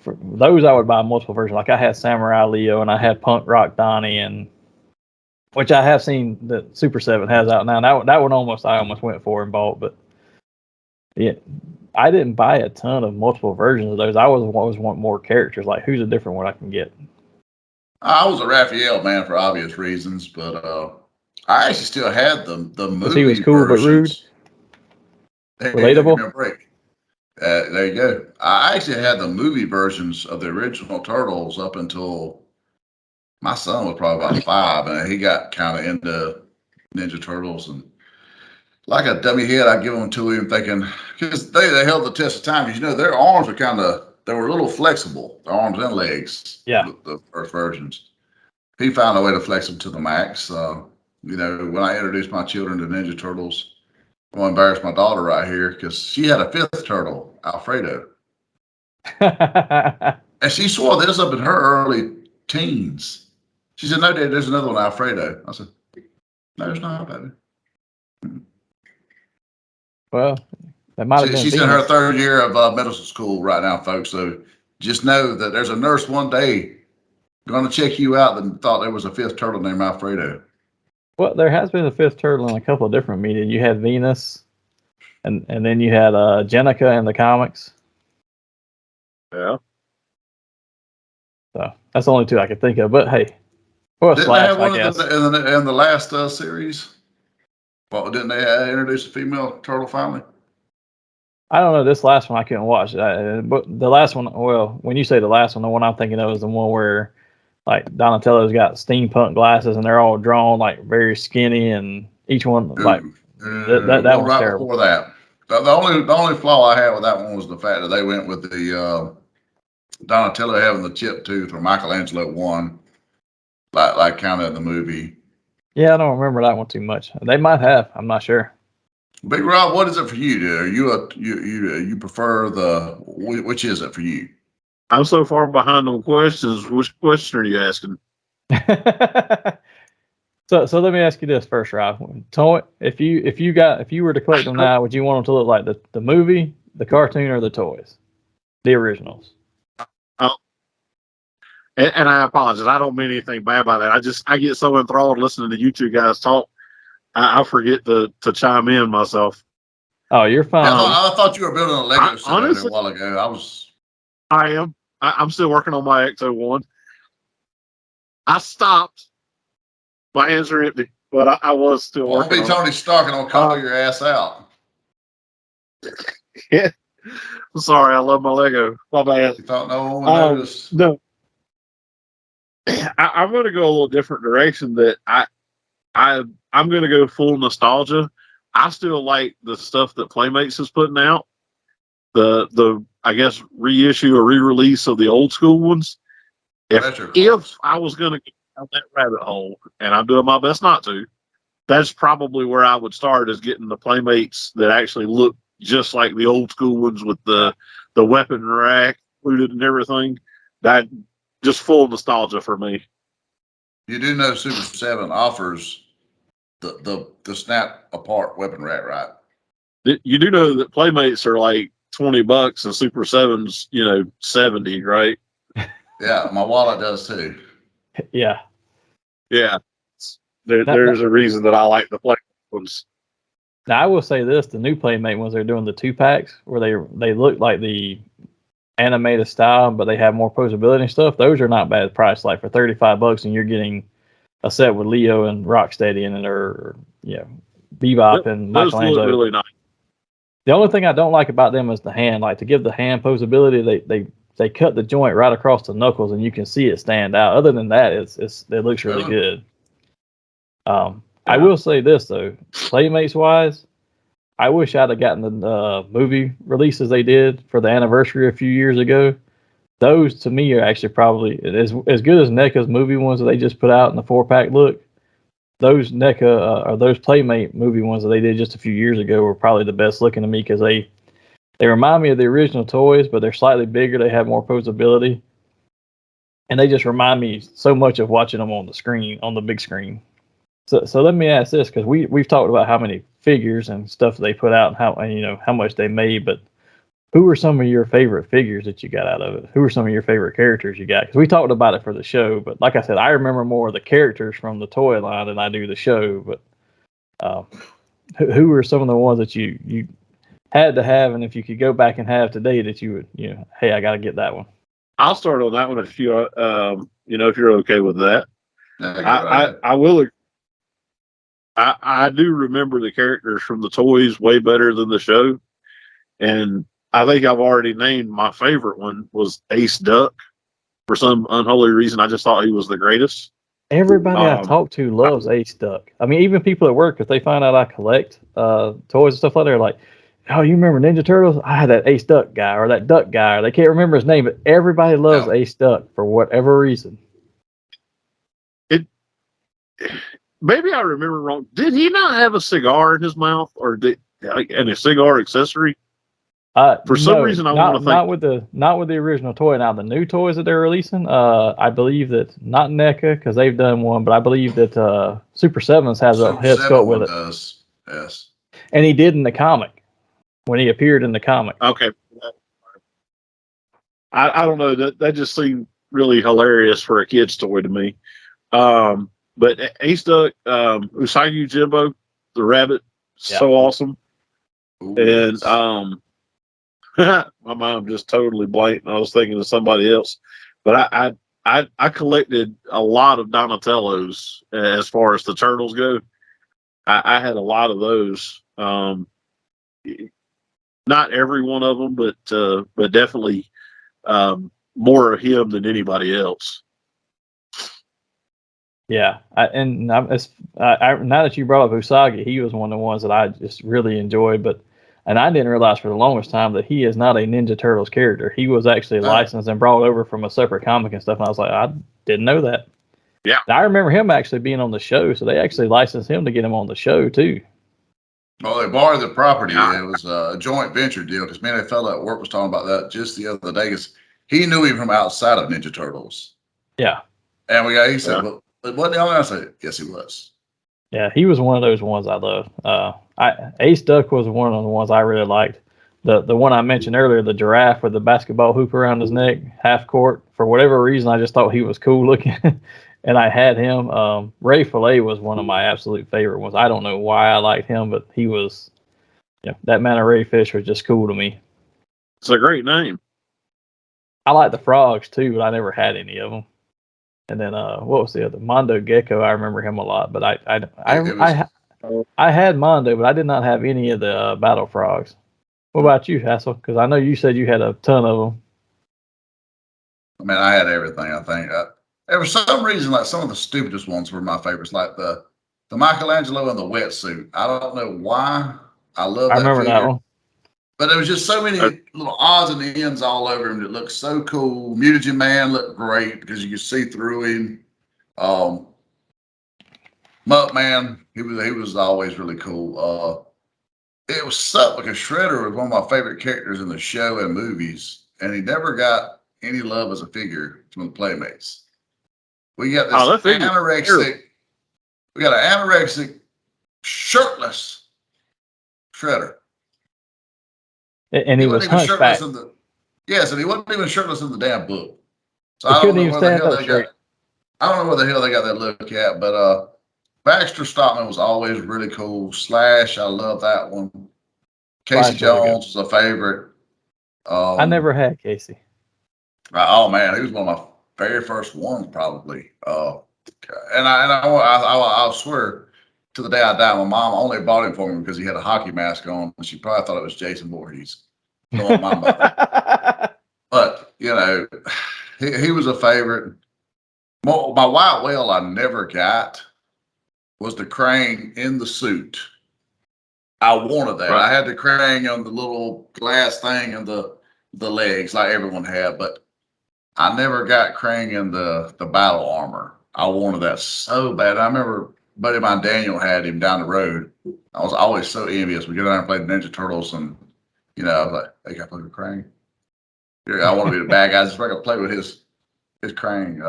S2: For those, I would buy multiple versions. Like I had Samurai Leo and I had Punk Rock Donnie, and which I have seen that Super 7 has out now. That one I almost went for and bought, but yeah, I didn't buy a ton of multiple versions of those. I always want more characters. Like, who's a different one I can get?
S3: I was a Raphael man for obvious reasons, but I actually still had the movie
S2: He was cool but rude.
S3: versions. Hey,
S2: Relatable.
S3: give me a break. There you go. I actually had the movie versions of the original Turtles up until my son was probably about 5, and he got kind of into Ninja Turtles. And like a dummy head, I give them to him thinking, because they held the test of time. Because, their arms were they were a little flexible, their arms and legs.
S2: Yeah.
S3: The first versions. He found a way to flex them to the max. When I introduced my children to Ninja Turtles, I'm going to embarrass my daughter right here because she had a 5th turtle, Alfredo. And she swore this up in her early teens. She said, "No, Dad, there's another one, Alfredo." I said, "No, there's not, baby."
S2: Well, that might have been.
S3: She's in her 3rd year of medical school right now, folks. So just know that there's a nurse one day going to check you out that thought there was a 5th turtle named Alfredo.
S2: Well, there has been a 5th turtle in a couple of different media. You had Venus, and then you had Jenica in the comics.
S4: Yeah.
S2: So that's the only 2 I could think of. But hey, or
S3: Didn't
S2: Slash,
S3: they have one
S2: I guess.
S3: in the last series? Well, didn't they introduce a female turtle finally?
S2: I don't know. This last one I couldn't watch. But the last one, well, when you say the last one, the one I'm thinking of is the one where like Donatello's got steampunk glasses and they're all drawn like very skinny, and each one that was
S3: right
S2: terrible.
S3: Before that, the only flaw I had with that one was the fact that they went with the Donatello having the chip tooth, or Michelangelo one, like kind of in the movie.
S2: Yeah, I don't remember that one too much. They might have. I'm not sure.
S3: Big Rob, what is it for you? Are you prefer which is it for you?
S4: I'm so far behind on questions. Which question are you asking?
S2: So let me ask you this first, Rob. If you were to collect them now, would you want them to look like the movie, the cartoon, or the toys, the originals?
S4: And I apologize. I don't mean anything bad by that. I get so enthralled listening to you two guys talk, I forget to chime in myself.
S2: Oh, you're fine.
S3: I thought you were building a Lego set
S4: honestly,
S3: a while ago.
S4: I am. I'm still working on my Ecto-1. I stopped. My hands are empty, but I was still working.
S3: Don't be Tony Stark and I'll call your ass out.
S4: Yeah. I'm sorry. I love my Lego. My bad.
S3: You thought no one would notice?
S4: No. I'm going to go a little different direction. That I'm going to go full nostalgia. I still like the stuff that Playmates is putting out. The I guess reissue or re-release of the old school ones. If I was going to get down that rabbit hole, and I'm doing my best not to, that's probably where I would start, is getting the Playmates that actually look just like the old school ones with the weapon rack included and everything. That just full nostalgia for me.
S3: You do know Super 7 offers the snap apart weapon rack, right?
S4: You do know that Playmates are like $20 and Super 7's, $70, right?
S3: Yeah, my wallet does too.
S2: Yeah.
S4: Yeah. There's a reason that I like the Playmate ones.
S2: Now I will say this: the new Playmate ones, they're doing the 2-packs where they look like the animated style, but they have more posability and stuff. Those are not bad price. Like for $35, and you're getting a set with Leo and Rocksteady in it, or Bebop and Michelangelo.
S4: Those look really nice.
S2: The only thing I don't like about them is the hand. Like, to give the hand posability, they cut the joint right across the knuckles, and you can see it stand out. Other than that, it looks really good. I will say this though, Playmates wise, I wish I'd have gotten the movie releases they did for the anniversary a few years ago. Those to me are actually probably as good as NECA's movie ones that they just put out in the 4-pack look. Those NECA or those Playmate movie ones that they did just a few years ago were probably the best looking to me, because they remind me of the original toys, but they're slightly bigger. They have more posability, and they just remind me so much of watching them on the screen, on the big screen. So let me ask this, because we've talked about how many figures and stuff they put out and how much they made, but Who were some of your favorite figures that you got out of it? Who were some of your favorite characters you got? Because we talked about it for the show, but like I said, I remember more of the characters from the toy line than I do the show. But who were some of the ones that you had to have, and if you could go back and have today, that you would, hey, I got to get that one.
S4: I'll start on that one if you, if you're okay with that.
S3: Yeah,
S4: I will. I do remember the characters from the toys way better than the show, and I think I've already named my favorite one was Ace Duck. For some unholy reason, I just thought he was the greatest.
S2: Everybody I talk to loves Ace Duck. I mean, even people at work, if they find out I collect toys and stuff like that, they're like, oh, you remember Ninja Turtles? I had that Ace Duck guy or that Duck guy. Or they can't remember his name, but everybody loves Ace Duck for whatever reason.
S4: Maybe I remember wrong. Did he not have a cigar in his mouth, or and a cigar accessory? For some reason, I want to think
S2: not with the original toy. Now the new toys that they're releasing, I believe that not NECA because they've done one, but I believe that Super Sevens has a head sculpt with it.
S3: Does. Yes,
S2: and he did in the comic when he appeared in the comic.
S4: Okay, I don't know, that just seemed really hilarious for a kid's toy to me. But Ace Duck, Usagi Jimbo, the rabbit, so awesome. Ooh, and my mom just totally blanked. I was thinking of somebody else, but I collected a lot of Donatellos as far as the turtles go. I had a lot of those. Not every one of them, but definitely more of him than anybody else.
S2: Yeah, now that you brought up Usagi, he was one of the ones that I just really enjoyed. And I didn't realize for the longest time that he is not a Ninja Turtles character. He was actually licensed and brought over from a separate comic and stuff. And I was like, I didn't know that.
S4: Yeah,
S2: and I remember him actually being on the show, so they actually licensed him to get him on the show too.
S3: Well, they borrowed the property. It was a joint venture deal because me and a fellow at work was talking about that just the other day. Because he knew him from outside of Ninja Turtles.
S2: Yeah,
S3: and he said, "Well, wasn't he on there?" I said, "Yes, he was."
S2: Yeah, he was one of those ones I loved. Ace Duck was one of the ones I really liked. The one I mentioned earlier, the giraffe with the basketball hoop around his neck, half court. For whatever reason, I just thought he was cool looking, and I had him. Ray Fillet was one of my absolute favorite ones. I don't know why I liked him, but he was, that man of Ray Fish was just cool to me.
S4: It's a great name.
S2: I like the frogs too, but I never had any of them. And then what was the other? Mondo Gecko. I remember him a lot, but I had Mondo, but I did not have any of the battle frogs. What about you, Hassel? Because I know you said you had a ton of them.
S3: I mean, I had everything. I think for some reason, like some of the stupidest ones were my favorites, like the Michelangelo and the wetsuit. I don't know why. I remember
S2: that one.
S3: But there was just so many little odds and ends all over him that looked so cool. Mutagen Man looked great because you could see through him. Mutt Man, he was always really cool. It was something because Shredder was one of my favorite characters in the show and movies, and he never got any love as a figure from the Playmates. We got this anorexic. We got an anorexic, shirtless Shredder.
S2: And he was hunchback.
S3: Yes, and he wasn't even shirtless in the damn book. So
S2: I don't know where the hell they got.
S3: I don't know where the hell they got that look at, but Baxter Stockman was always really cool. Slash, I love that one. Casey Jones was a favorite.
S2: I never had Casey.
S3: Oh man, he was one of my very first ones, probably. And I'll swear to the day I die, my mom only bought him for me because he had a hockey mask on, and she probably thought it was Jason Voorhees. Knowing my mother. But he was a favorite. My white whale I never got was the Crane in the suit. I wanted that. Right. I had the Crane on the little glass thing and the legs like everyone had, but I never got Krang in the battle armor. I wanted that so bad. I remember buddy of mine, Daniel, had him down the road. I was always so envious. We go down and play the Ninja Turtles, and I was like, "Hey, can I play with Krang?" I want to be the bad guy. Just so I can play with his Krang.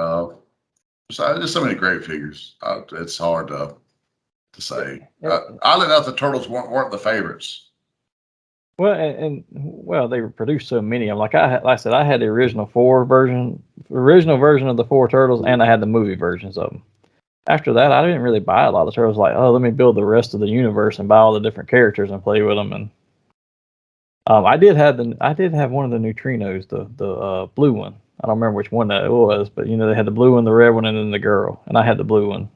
S3: So just so many great figures. It's hard to say. Oddly enough, the Turtles weren't the favorites.
S2: Well, well, they produced so many. I'm like I said, I had the original original version of the four turtles, and I had the movie versions of them. After that, I didn't really buy a lot of turtles. Like, oh, let me build the rest of the universe and buy all the different characters and play with them. And I did have one of the neutrinos, the blue one. I don't remember which one that it was, but they had the blue one, the red one, and then the girl, and I had the blue one.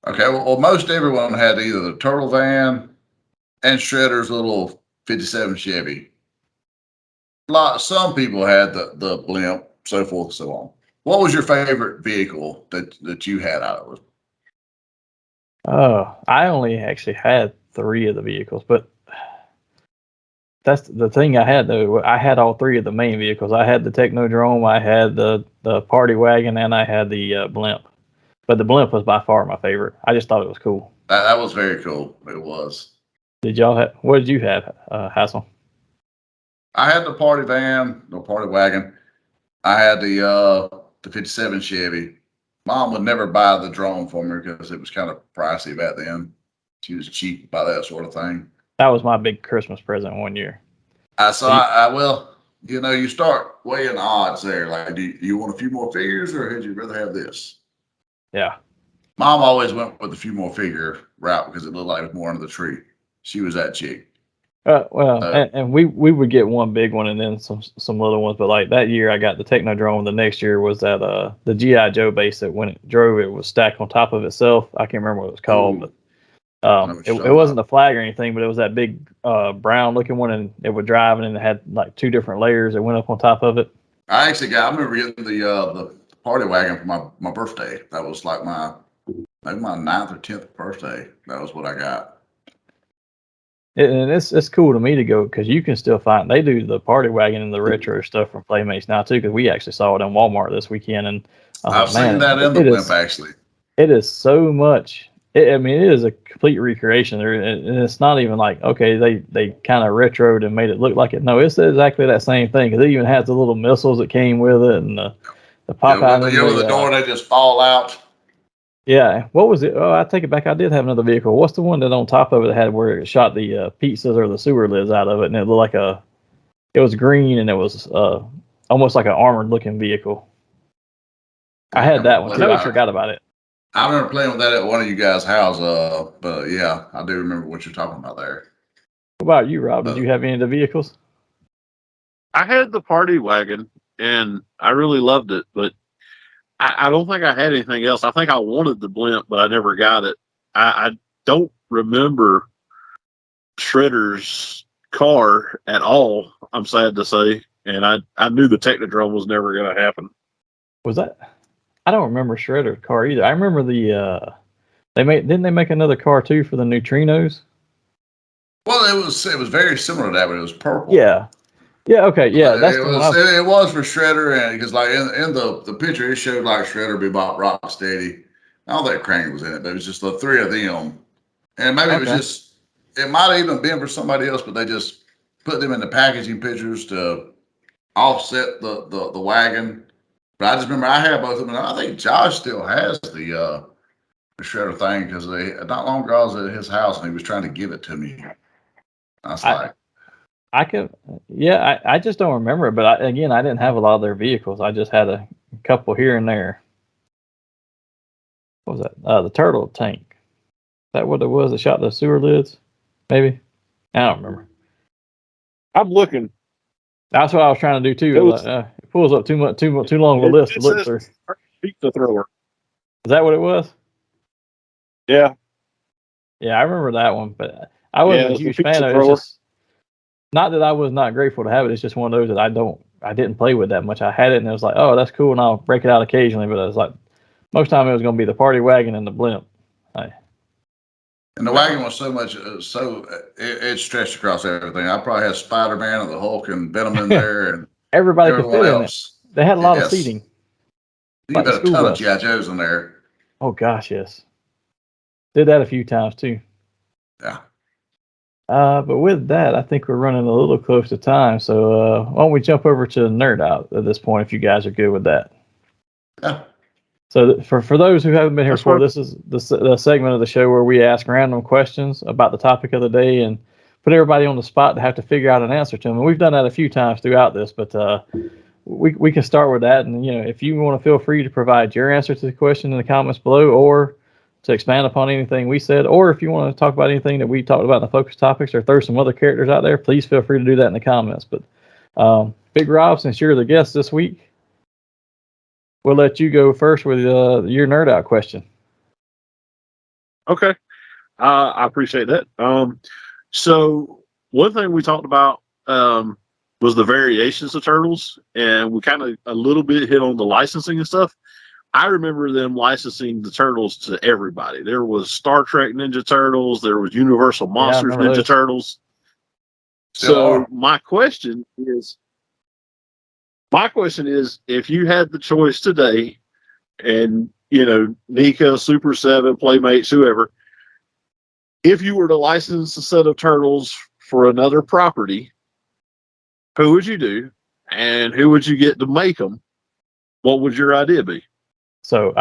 S3: Okay, well, most everyone had either the turtle van and Shredder's little 57 Chevy. Some people had the blimp, so forth and so on. What was your favorite vehicle that you had out of it?
S2: Oh, I only actually had 3 of the vehicles, but that's the thing I had though. I had all 3 of the main vehicles. I had the Technodrome, I had the party wagon, and I had the blimp. But the blimp was by far my favorite. I just thought it was cool.
S3: That was very cool. It was.
S2: Did y'all have? What did you have, Hassel?
S3: I had the party van, the party wagon. I had the 57 Chevy. Mom would never buy the drone for me because it was kind of pricey back then. She was cheap by that sort of thing.
S2: That was my big Christmas present one year.
S3: Well, you start weighing odds there. Like, do you want a few more figures or would you rather have this?
S2: Yeah.
S3: Mom always went with a few more figure route because it looked like it was more under the tree. She was that chick.
S2: And we would get one big one and then some little ones, but like that year I got the Technodrome. The next year was that the GI Joe base that when it drove it was stacked on top of itself. I can't remember what it was called, but it wasn't the flag or anything, but it was that big brown looking one, and it would drive and it had like 2 different layers that went up on top of it.
S3: I remember getting the party wagon for my birthday. That was like my 9th or 10th birthday. That was what I got.
S2: And it's cool to me to go because you can still find they do the party wagon and the retro stuff from Playmates now too, because we actually saw it in Walmart this weekend, and
S3: I've seen that in the blimp actually.
S2: It is so much. It is a complete recreation there, and it's not even like okay they kind of retroed and made it look like it. No, it's exactly that same thing because it even has the little missiles that came with it and the pop out.
S3: With the door they just fall out.
S2: Yeah, what was it? Oh, I take it back. I did have another vehicle. What's the one that on top of it had where it shot the pizzas or the sewer lids out of it, and it looked like it was green and it was almost like an armored looking vehial. I had that one too. I forgot about it.
S3: I remember playing with that at one of you guys' house. But yeah, I do remember what you're talking about there.
S2: What about you, Rob? Did you have any of the vehicles?
S4: I had the party wagon and I really loved it, but I don't think I had anything else. I think I wanted the blimp, but I never got it. I don't remember Shredder's car at all, I'm sad to say. And I knew the Technodrome was never going to happen.
S2: Was that? I don't remember Shredder's car either. I remember didn't they make another car too for the neutrinos?
S3: Well, it was very similar to that, but it was purple.
S2: Yeah. Yeah, okay, yeah. That's
S3: it was for Shredder, and because like in the picture it showed like Shredder, Bebop, Rocksteady, all that Krang was in it, but it was just the 3 of them, and maybe it might have even been for somebody else, but they just put them in the packaging pictures to offset the wagon. But I just remember I had both of them, and I think Josh still has the Shredder thing because not long ago I was at his house and he was trying to give it to me. I was like.
S2: I just don't remember it, but I didn't have a lot of their vehicles. I just had a couple here and there. What was that? The turtle tank. Is that what it was that shot the sewer lids? Maybe? I don't remember.
S4: I'm looking.
S2: That's what I was trying to do too. It pulls up too long of a list to look through.
S4: Pizza thrower.
S2: Is that what it was?
S4: Yeah.
S2: Yeah, I remember that one, but I wasn't a huge fan of it. It's just, not that I was not grateful to have it. It's just one of those that I didn't play with that much. I had it and it was like, oh, that's cool, and I'll break it out occasionally. But it was like most time it was going to be the party wagon and the blimp.
S3: And the wagon was so much, it stretched across everything. I probably had Spider-Man and the Hulk and Venom in there, and
S2: everybody could fit in it. They had a lot of seating.
S3: You got a ton of G.I. Joes in there.
S2: Oh gosh, yes. Did that a few times too.
S3: Yeah.
S2: But with that, I think we're running a little close to time. So why don't we jump over to Nerd Out at this point, if you guys are good with that?
S3: Yeah.
S2: So for those who haven't been here before, this is the segment of the show where we ask random questions about the topic of the day, and put everybody on the spot to have to figure out an answer to them. And we've done that a few times throughout this, but we can start with that. And if you want to, feel free to provide your answer to the question in the comments below, or to expand upon anything we said, or if you want to talk about anything that we talked about in the focus topics, or throw some other characters out there, please feel free to do that in the comments. But Big Rob, since you're the guest this week, we'll let you go first with your nerd out question.
S4: Okay. I appreciate that. So one thing we talked about was the variations of turtles, and we kind of a little bit hit on the licensing and stuff. I remember them licensing the turtles to everybody. There was Star Trek Ninja Turtles. There was Universal Monsters Ninja
S2: those.
S4: Turtles. So my question is, if you had the choice today, and Nika, Super 7, Playmates, whoever, if you were to license a set of turtles for another property, who would you do, and who would you get to make them? What would your idea be?
S2: So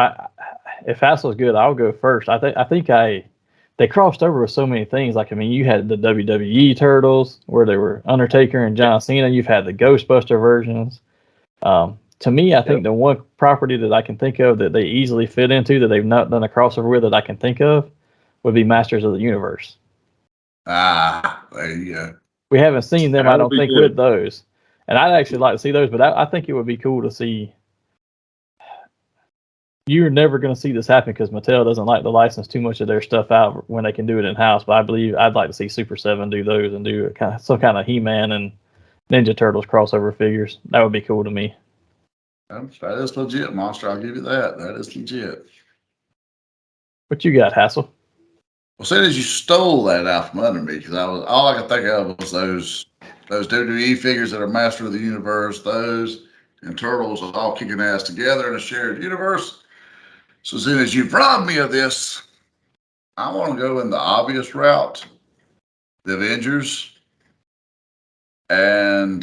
S2: if Hassel's good, I'll go first. I think they crossed over with so many things. Like, I mean, you had the WWE Turtles where they were Undertaker and John Cena. You've had the Ghostbuster versions. To me, I think the one property that I can think of that they easily fit into, that they've not done a crossover with, that I can think of, would be Masters of the Universe.
S3: There you go.
S2: We haven't seen them, I don't think,
S4: good
S2: with those. And I'd actually like to see those, but I think it would be cool to see. You're never going to see this happen because Mattel doesn't like to license too much of their stuff out when they can do it in-house. But I believe I'd like to see Super 7 do those and do some kind of He-Man and Ninja Turtles crossover figures. That would be cool to me.
S3: That is legit, Monster. I'll give you that. That is legit.
S2: What you got, Hassel?
S3: Well, soon as you stole that out from under me, because all I could think of was those WWE figures that are Master of the Universe, those and Turtles all kicking ass together in a shared universe. So as soon as you've robbed me of this, I want to go in the obvious route, the Avengers, and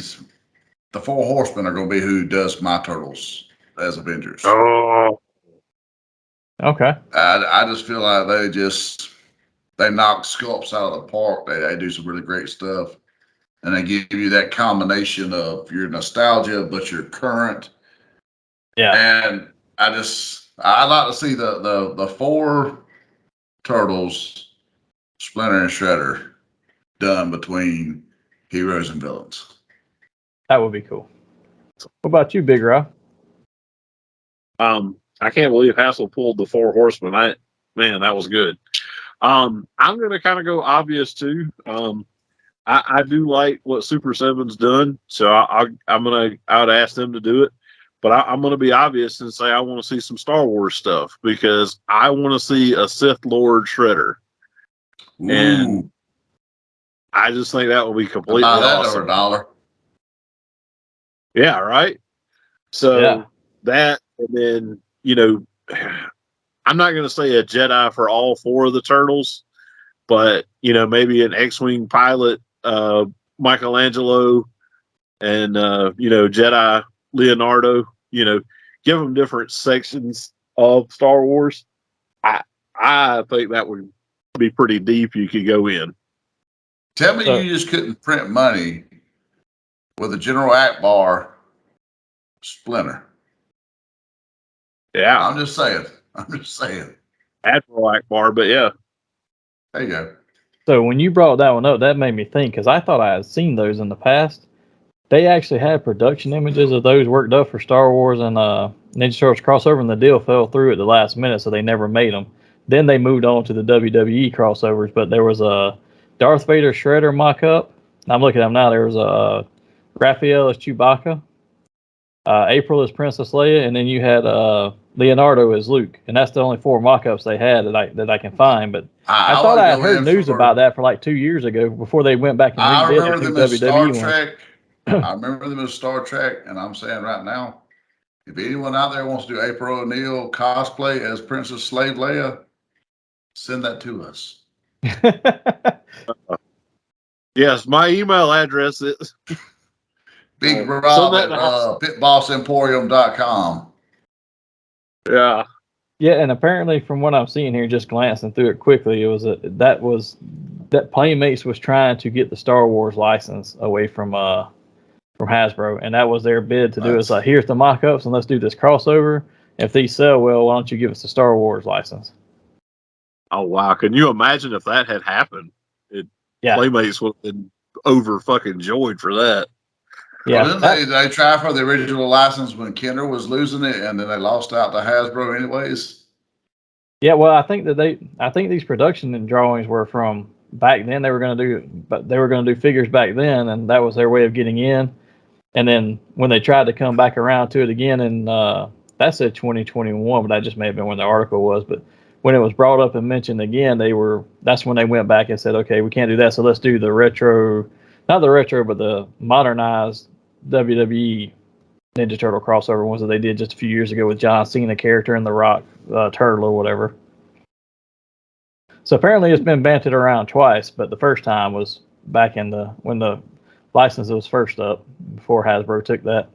S3: the Four Horsemen are going to be who does my Turtles as Avengers.
S4: Oh,
S2: okay.
S3: I just feel like they knock sculpts out of the park. They do some really great stuff, and they give you that combination of your nostalgia but your current.
S2: Yeah.
S3: And I'd like to see the four Turtles, Splinter and Shredder, done between heroes and villains.
S2: That would be cool. What about you, Big Rob?
S4: I can't believe Hassel pulled the Four Horsemen. Man, that was good. I'm going to kind of go obvious too. I do like what Super 7's done, so I would ask them to do it. But I'm going to be obvious and say I want to see some Star Wars stuff, because I want to see a Sith Lord Shredder.
S3: Ooh.
S4: And I just think that will be completely awesome.
S3: $1.
S4: Yeah, right? So that, and then, I'm not going to say a Jedi for all four of the Turtles, but, maybe an X-Wing pilot, Michelangelo, and, Jedi Leonardo, give them different sections of Star Wars. I think that would be pretty deep. You could go in.
S3: Tell me you just couldn't print money with a General Akbar Splinter.
S4: Yeah.
S3: I'm just saying.
S4: Admiral Akbar, but yeah.
S3: There you go.
S2: So when you brought that one up, that made me think, because I thought I had seen those in the past. They actually had production images of those worked up for Star Wars and Ninja Turtles crossover, and the deal fell through at the last minute, so they never made them. Then they moved on to the WWE crossovers, but there was a Darth Vader Shredder mock-up. I'm looking at them now. There was a Raphael as Chewbacca, April as Princess Leia, and then you had Leonardo as Luke. And that's the only four mock-ups they had that I can find. But I thought I had heard news about that for like 2 years ago before they went back and redid the two WWE ones.
S3: I remember them as Star Trek, and I'm saying right now, if anyone out there wants to do April O'Neil cosplay as Princess Slave Leia, send that to us.
S4: Yes, my email address is
S3: Big Rob at pitbossemporium.com.
S4: Yeah.
S2: Yeah, and apparently from what I'm seeing here, just glancing through it quickly, that was that Playmates was trying to get the Star Wars license away from Hasbro, and that was their bid to do. It's like, here's the mock-ups, and let's do this crossover. If these sell well, why don't you give us the Star Wars license?
S4: Oh wow! Can you imagine if that had happened? Playmates would have been over fucking joyed for that.
S3: Yeah, well, didn't they try for the original license when Kenner was losing it, and then they lost out to Hasbro anyways?
S2: Yeah, well, I think these production and drawings were from back then. They were going to do figures back then, and that was their way of getting in. And then when they tried to come back around to it again, and that said 2021, but that just may have been when the article was. But when it was brought up and mentioned again, that's when they went back and said, okay, we can't do that, so let's do the retro, not the retro, but the modernized WWE Ninja Turtle crossover ones that they did just a few years ago with John Cena character and the Rock Turtle or whatever. So apparently it's been banted around twice, but the first time was back when the license was first up, before Hasbro took that.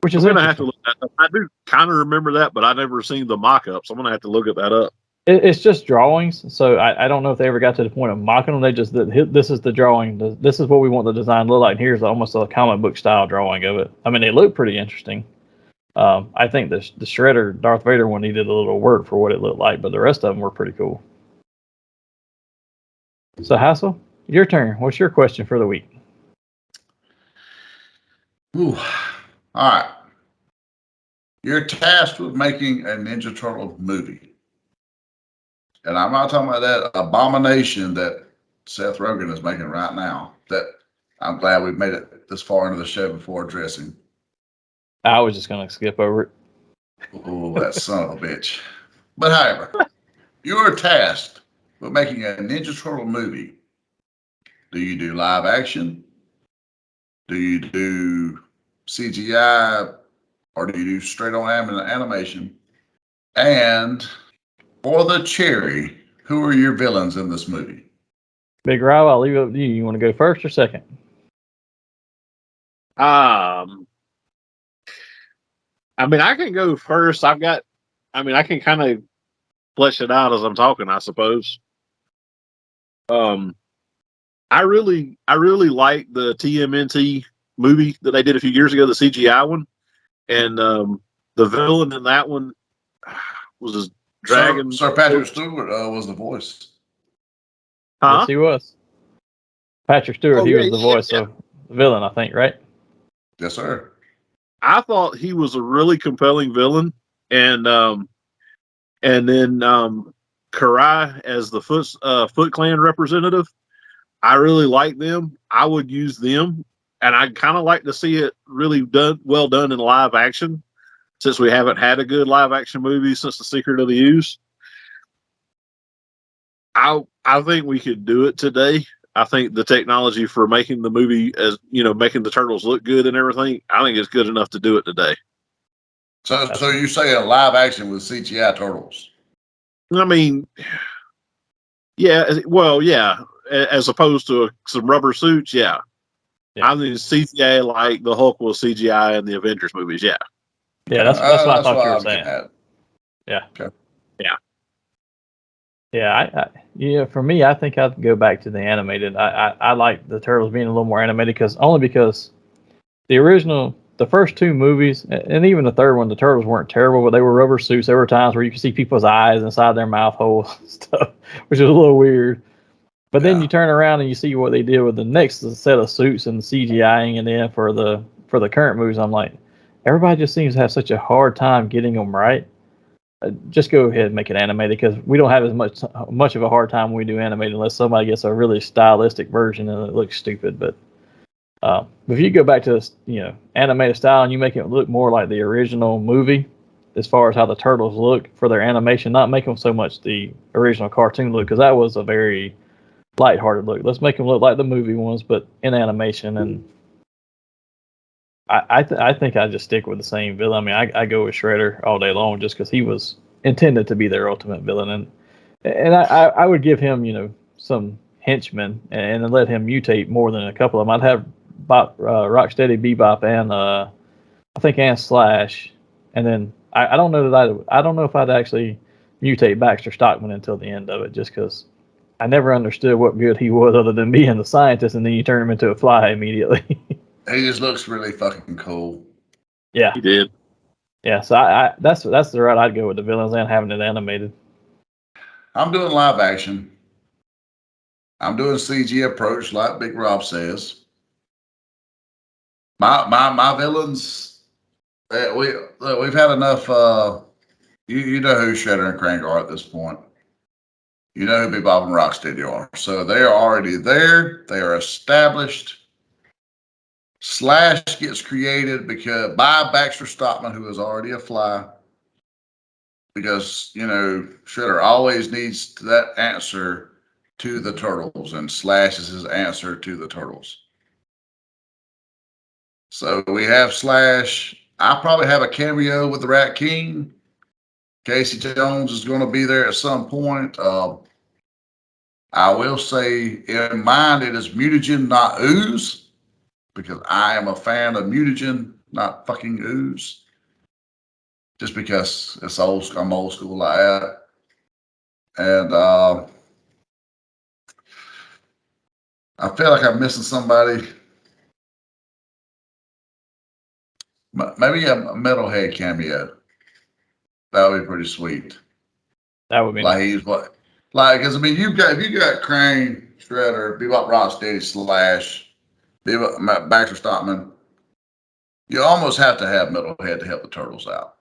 S2: Which is
S4: I'm gonna have to look that up. I do kind of remember that, but I never seen the mock-ups. I'm gonna have to look at that up.
S2: It's just drawings, so I don't know if they ever got to the point of mocking them. They just, this is the drawing, this is what we want the design to look like, and here's almost a comic book style drawing of it. I mean, they look pretty interesting. I think the Shredder Darth Vader one needed a little work for what it looked like, but the rest of them were pretty cool. So Hassel, your turn. What's your question for the week?
S3: Ooh. All right. You're tasked with making a Ninja Turtle movie. And I'm not talking about that abomination that Seth Rogen is making right now. That I'm glad we've made it this far into the show before addressing.
S2: I was just going to skip over it.
S3: Oh, that son of a bitch. But however, you are tasked with making a Ninja Turtle movie. Do you do live action? Do you do CGI? Or do you do straight on animation? And for the cherry, who are your villains in this movie?
S2: Big Rob, I'll leave it up to you. You want to go first or second?
S4: I mean, I can go first. I can kind of flesh it out as I'm talking, I suppose. I really like the TMNT movie that they did a few years ago, the CGI one. And the villain in that one was his dragon.
S3: Sir Patrick Stewart was the voice.
S2: Huh? Yes, he was. Patrick Stewart, he was the voice of the villain, I think, right?
S3: Yes, sir.
S4: I thought he was a really compelling villain, and then Karai as the Foot Clan representative. I really like them. I would use them. And I'd kind of like to see it really well done in live action, since we haven't had a good live action movie since The Secret of the Ooze. I think we could do it today. I think the technology for making the movie, as you know, making the turtles look good and everything, I think it's good enough to do it today.
S3: So you say a live action with CGI turtles?
S4: I mean, yeah. Well, yeah. As opposed to some rubber suits, yeah. I mean, CGI like the Hulk was CGI in the Avengers movies. Yeah.
S2: Yeah, that's what I thought you were saying. Yeah.
S3: Okay.
S4: Yeah.
S2: Yeah, for me, I think I'd go back to the animated. I like the Turtles being a little more animated because the original, the first two movies, and even the third one, the Turtles weren't terrible, but they were rubber suits. There were times where you could see people's eyes inside their mouth holes and stuff, which was a little weird. But then you turn around and you see what they did with the next set of suits and CGIing and then for the current movies. I'm like, everybody just seems to have such a hard time getting them right. Just go ahead and make it animated because we don't have as much of a hard time when we do animated unless somebody gets a really stylistic version and it looks stupid. But if you go back to this, animated style and you make it look more like the original movie, as far as how the Turtles look for their animation, not make them so much the original cartoon look because that was a very lighthearted look. Let's make them look like the movie ones, but in animation. And I think I just stick with the same villain. I mean, I go with Shredder all day long just because he was intended to be their ultimate villain, and I would give him some henchmen and let him mutate more than a couple of them. I'd have Rocksteady, Bebop, and I think and Slash, and then I don't know if I'd actually mutate Baxter Stockman until the end of it just because I never understood what good he was other than being the scientist, and then you turn him into a fly immediately.
S3: He just looks really fucking cool.
S2: Yeah,
S4: He did.
S2: yeah. So I that's the route I'd go with the villains and having it animated.
S3: I'm doing live action. I'm doing CG approach, like Big Rob says. My villains. We've had enough. You know who Shredder and Krang are at this point. You know who Bebop and Rocksteady are. So they are already there. They are established. Slash gets created by Baxter Stockman, who is already a fly. Because, Shredder always needs that answer to the Turtles, and Slash is his answer to the Turtles. So we have Slash. I probably have a cameo with the Rat King. Casey Jones is going to be there at some point. I will say in mind it is mutagen, not ooze, because I am a fan of mutagen, not fucking ooze. Just because it's old school, I'm old school like that. And I feel like I'm missing somebody. Maybe a Metalhead cameo. That would be pretty sweet.
S2: That would be
S3: Like
S2: nice.
S3: he's what, like, because I mean, if you got Crane, Shredder, Bebop, Rocksteady, Slash, Bebop, Baxter Stockman, you almost have to have Metalhead to help the Turtles out.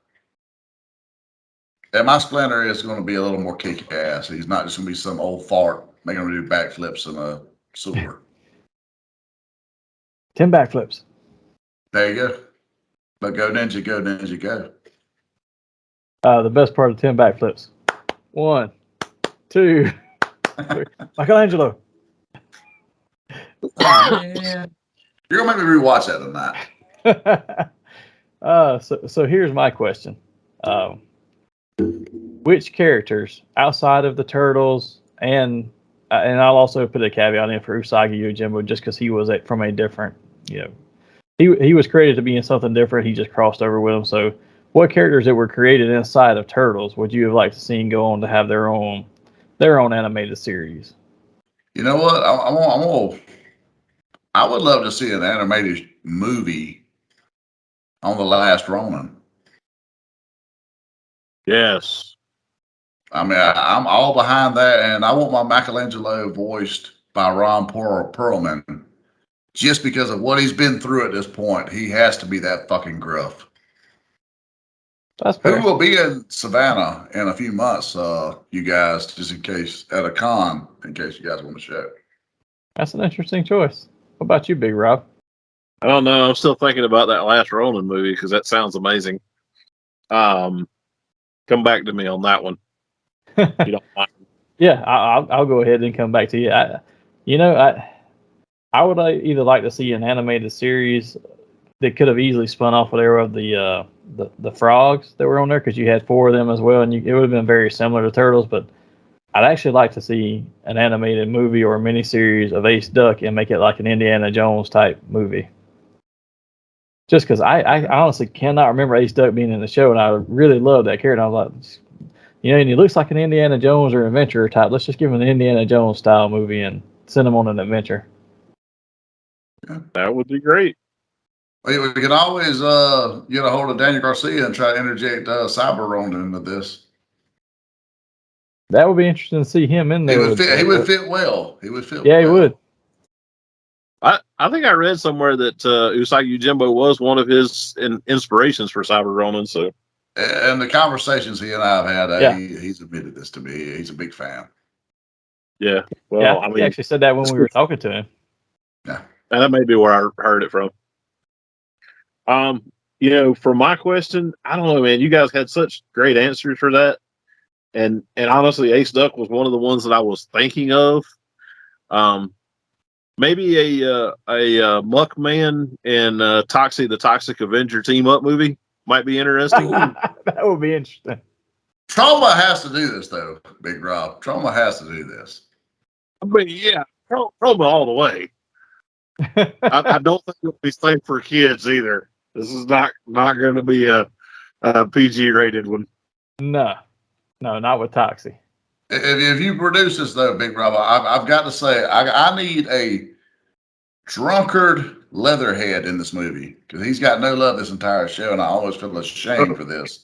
S3: And my Splinter is going to be a little more kick ass. He's not just going to be some old fart making him do backflips in a sewer.
S2: 10 backflips.
S3: There you go. But go ninja, go ninja, go.
S2: The best part of 10 backflips. 1, 2, 3. Michelangelo.
S3: Oh, man. You're going to make me rewatch that tonight.
S2: So here's my question. Which characters outside of the Turtles and I'll also put a caveat in for Usagi Yojimbo just because he was from a different, he was created to be in something different. He just crossed over with them. So what characters that were created inside of Turtles would you have liked to see go on to have their own animated series?
S3: You know what? I would love to see an animated movie on The Last Ronin.
S4: Yes.
S3: I mean, I'm all behind that, and I want my Michelangelo voiced by Ron Perlman. Just because of what he's been through at this point, he has to be that fucking gruff.
S2: That's fair.
S3: Who will be in Savannah in a few months, you guys, just in case, at a con, in case you guys want to show.
S2: That's an interesting choice. What about you, Big Rob?
S4: I don't know. I'm still thinking about that last Ronin movie because that sounds amazing. Come back to me on that one. If you don't mind.
S2: Yeah, I'll go ahead and come back to you. I would either like to see an animated series that could have easily spun off whatever of the frogs that were on there because you had 4 of them as well, and it would have been very similar to Turtles. But I'd actually like to see an animated movie or a miniseries of Ace Duck and make it like an Indiana Jones type movie. Just because I honestly cannot remember Ace Duck being in the show, and I really love that character. I was like, and he looks like an Indiana Jones or adventurer type. Let's just give him an Indiana Jones style movie and send him on an adventure.
S4: That would be great.
S3: We can always get a hold of Daniel Garcia and try to interject Xyber Ronin into this.
S2: That would be interesting to see him in there.
S3: He would fit well. He would fit.
S2: Yeah,
S3: well.
S2: he would.
S4: I think I read somewhere that Usagi Yojimbo was one of his inspirations for Xyber Ronin. So,
S3: and the conversations he and I have had, he's admitted this to me. He's a big fan.
S4: Yeah. Well,
S2: yeah,
S4: I mean,
S2: he actually said that when we were talking to him.
S3: Yeah.
S4: And that may be where I heard it from. For my question, I don't know, man. You guys had such great answers for that, and honestly, Ace Duck was one of the ones that I was thinking of. Maybe a Muckman and Toxie the Toxic Avenger team up movie might be interesting.
S2: That would be interesting.
S3: Trauma has to do this, though, Big Rob. Trauma has to do this.
S4: I mean, yeah, Trauma all the way. I don't think it'll be safe for kids either. This is not going to be a PG rated one.
S2: No, not with Toxie.
S3: If you produce this though, Big Rob, I've got to say I need a drunkard Leatherhead in this movie because he's got no love this entire show, and I always feel ashamed for this.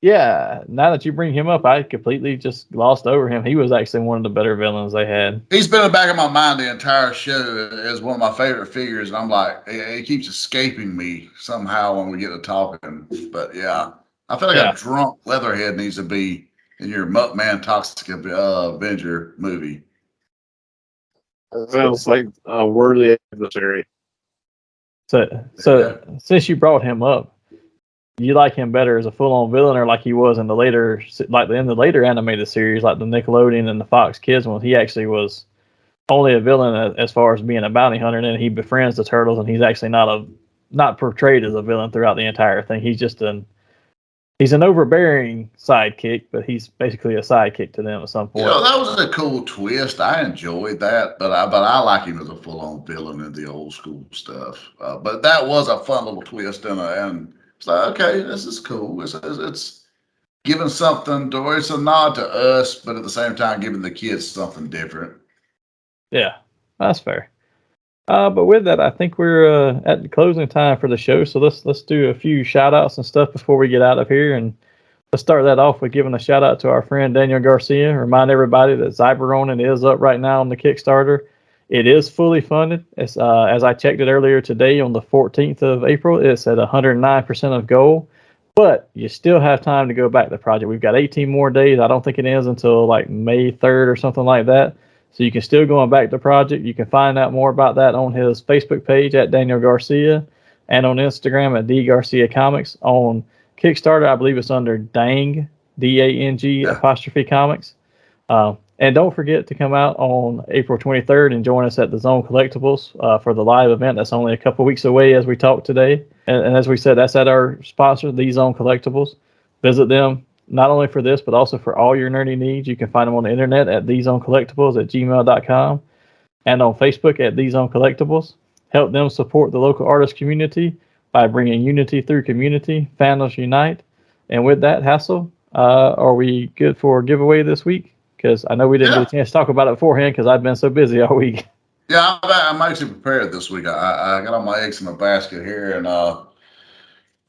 S2: Yeah, now that you bring him up, I completely just glossed over him. He was actually one of the better villains they had.
S3: He's been in the back of my mind the entire show as one of my favorite figures, and I'm like, he keeps escaping me somehow when we get to talking. But yeah, I feel like a drunk Leatherhead needs to be in your Muckman Toxic Avenger movie.
S4: That sounds like a worthy adversary.
S2: So since you brought him up, you like him better as a full-on villain, or like he was in the later animated series, like the Nickelodeon and the Fox Kids one? He actually was only a villain as far as being a bounty hunter, and he befriends the turtles, and he's actually not portrayed as a villain throughout the entire thing. He's just he's an overbearing sidekick, but he's basically a sidekick to them at some point.
S3: That was a cool twist. I enjoyed that, but I like him as a full-on villain in the old school stuff. But that was a fun little twist, and it's like, okay, this is cool. It's giving something to, it's a nod to us, but at the same time giving the kids something different.
S2: Yeah, that's fair. But with that, I think we're at the closing time for the show. So let's do a few shout outs and stuff before we get out of here. And let's start that off with giving a shout out to our friend Daniel Garcia. Remind everybody that Xyber Ronin is up right now on the Kickstarter. It is fully funded. It's as I checked it earlier today on the 14th of April, it's at 109% of goal. But you still have time to go back to the project. We've got 18 more days. I don't think it ends until like May 3rd or something like that. So you can still go on back to the project. You can find out more about that on his Facebook page at Daniel Garcia and on Instagram at D Garcia Comics. On Kickstarter, I believe it's under Dang, D-A-N-G apostrophe Comics. And don't forget to come out on April 23rd and join us at the Zone Collectibles for the live event. That's only a couple weeks away as we talk today. And as we said, that's at our sponsor, the Zone Collectibles. Visit them not only for this, but also for all your nerdy needs. You can find them on the internet at thezonecollectibles@gmail.com and on Facebook at The Zone Collectibles. Help them support the local artist community by bringing unity through community. Fandoms unite. And with that, Hassel, are we good for a giveaway this week? Because I know we didn't get a chance to talk about it beforehand because I've been so busy all week.
S3: Yeah, I'm actually prepared this week. I got all my eggs in my basket here, and I'd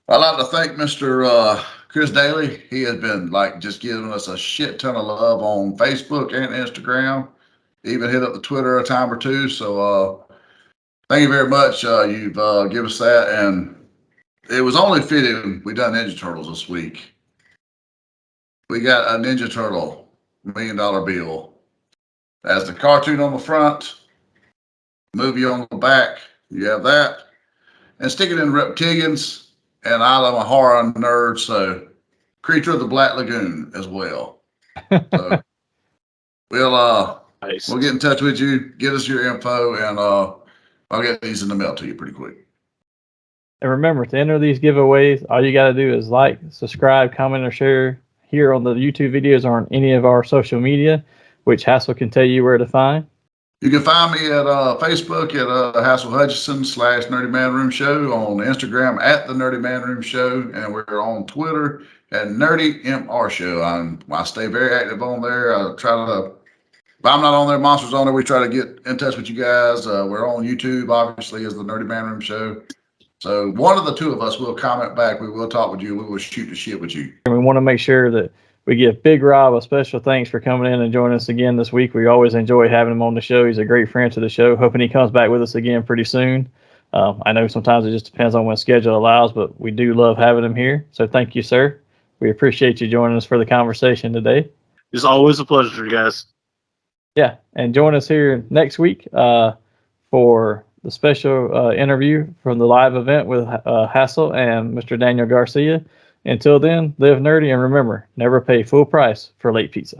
S3: like to thank Mr. Chris Daly. He has been just giving us a shit ton of love on Facebook and Instagram. Even hit up the Twitter a time or two. So thank you very much. You've given us that, and it was only fitting we done Ninja Turtles this week. We got a Ninja Turtle $1 million bill. As the cartoon on the front, movie on the back. You have that, and stick it in reptilians. And I'm a horror nerd, so Creature of the Black Lagoon as well. So we'll get in touch with you, get us your info, and I'll get these in the mail to you pretty quick.
S2: And remember, to enter these giveaways, all you got to do is like, subscribe, comment, or share here on the YouTube videos or on any of our social media, which Hassel can tell you where to find.
S3: You can find me at Facebook at Hassel Hutchison /Nerdy Manroom Show, on Instagram at the Nerdy Manroom Show, and we're on Twitter at Nerdy MR Show. I stay very active on there. I try to, if I'm not on there, Monsters on there, we try to get in touch with you guys. We're on YouTube, obviously, as the Nerdy Manroom Show. So one of the two of us will comment back. We will talk with you. We will shoot the shit with you.
S2: And we want to make sure that we give Big Rob a special thanks for coming in and joining us again this week. We always enjoy having him on the show. He's a great friend to the show. Hoping he comes back with us again pretty soon. I know sometimes it just depends on when schedule allows, but we do love having him here. So thank you, sir. We appreciate you joining us for the conversation today.
S4: It's always a pleasure, guys.
S2: Yeah, and join us here next week for the special interview from the live event with Hassel and Mr. Daniel Garcia. Until then, live nerdy and remember, never pay full price for late pizza.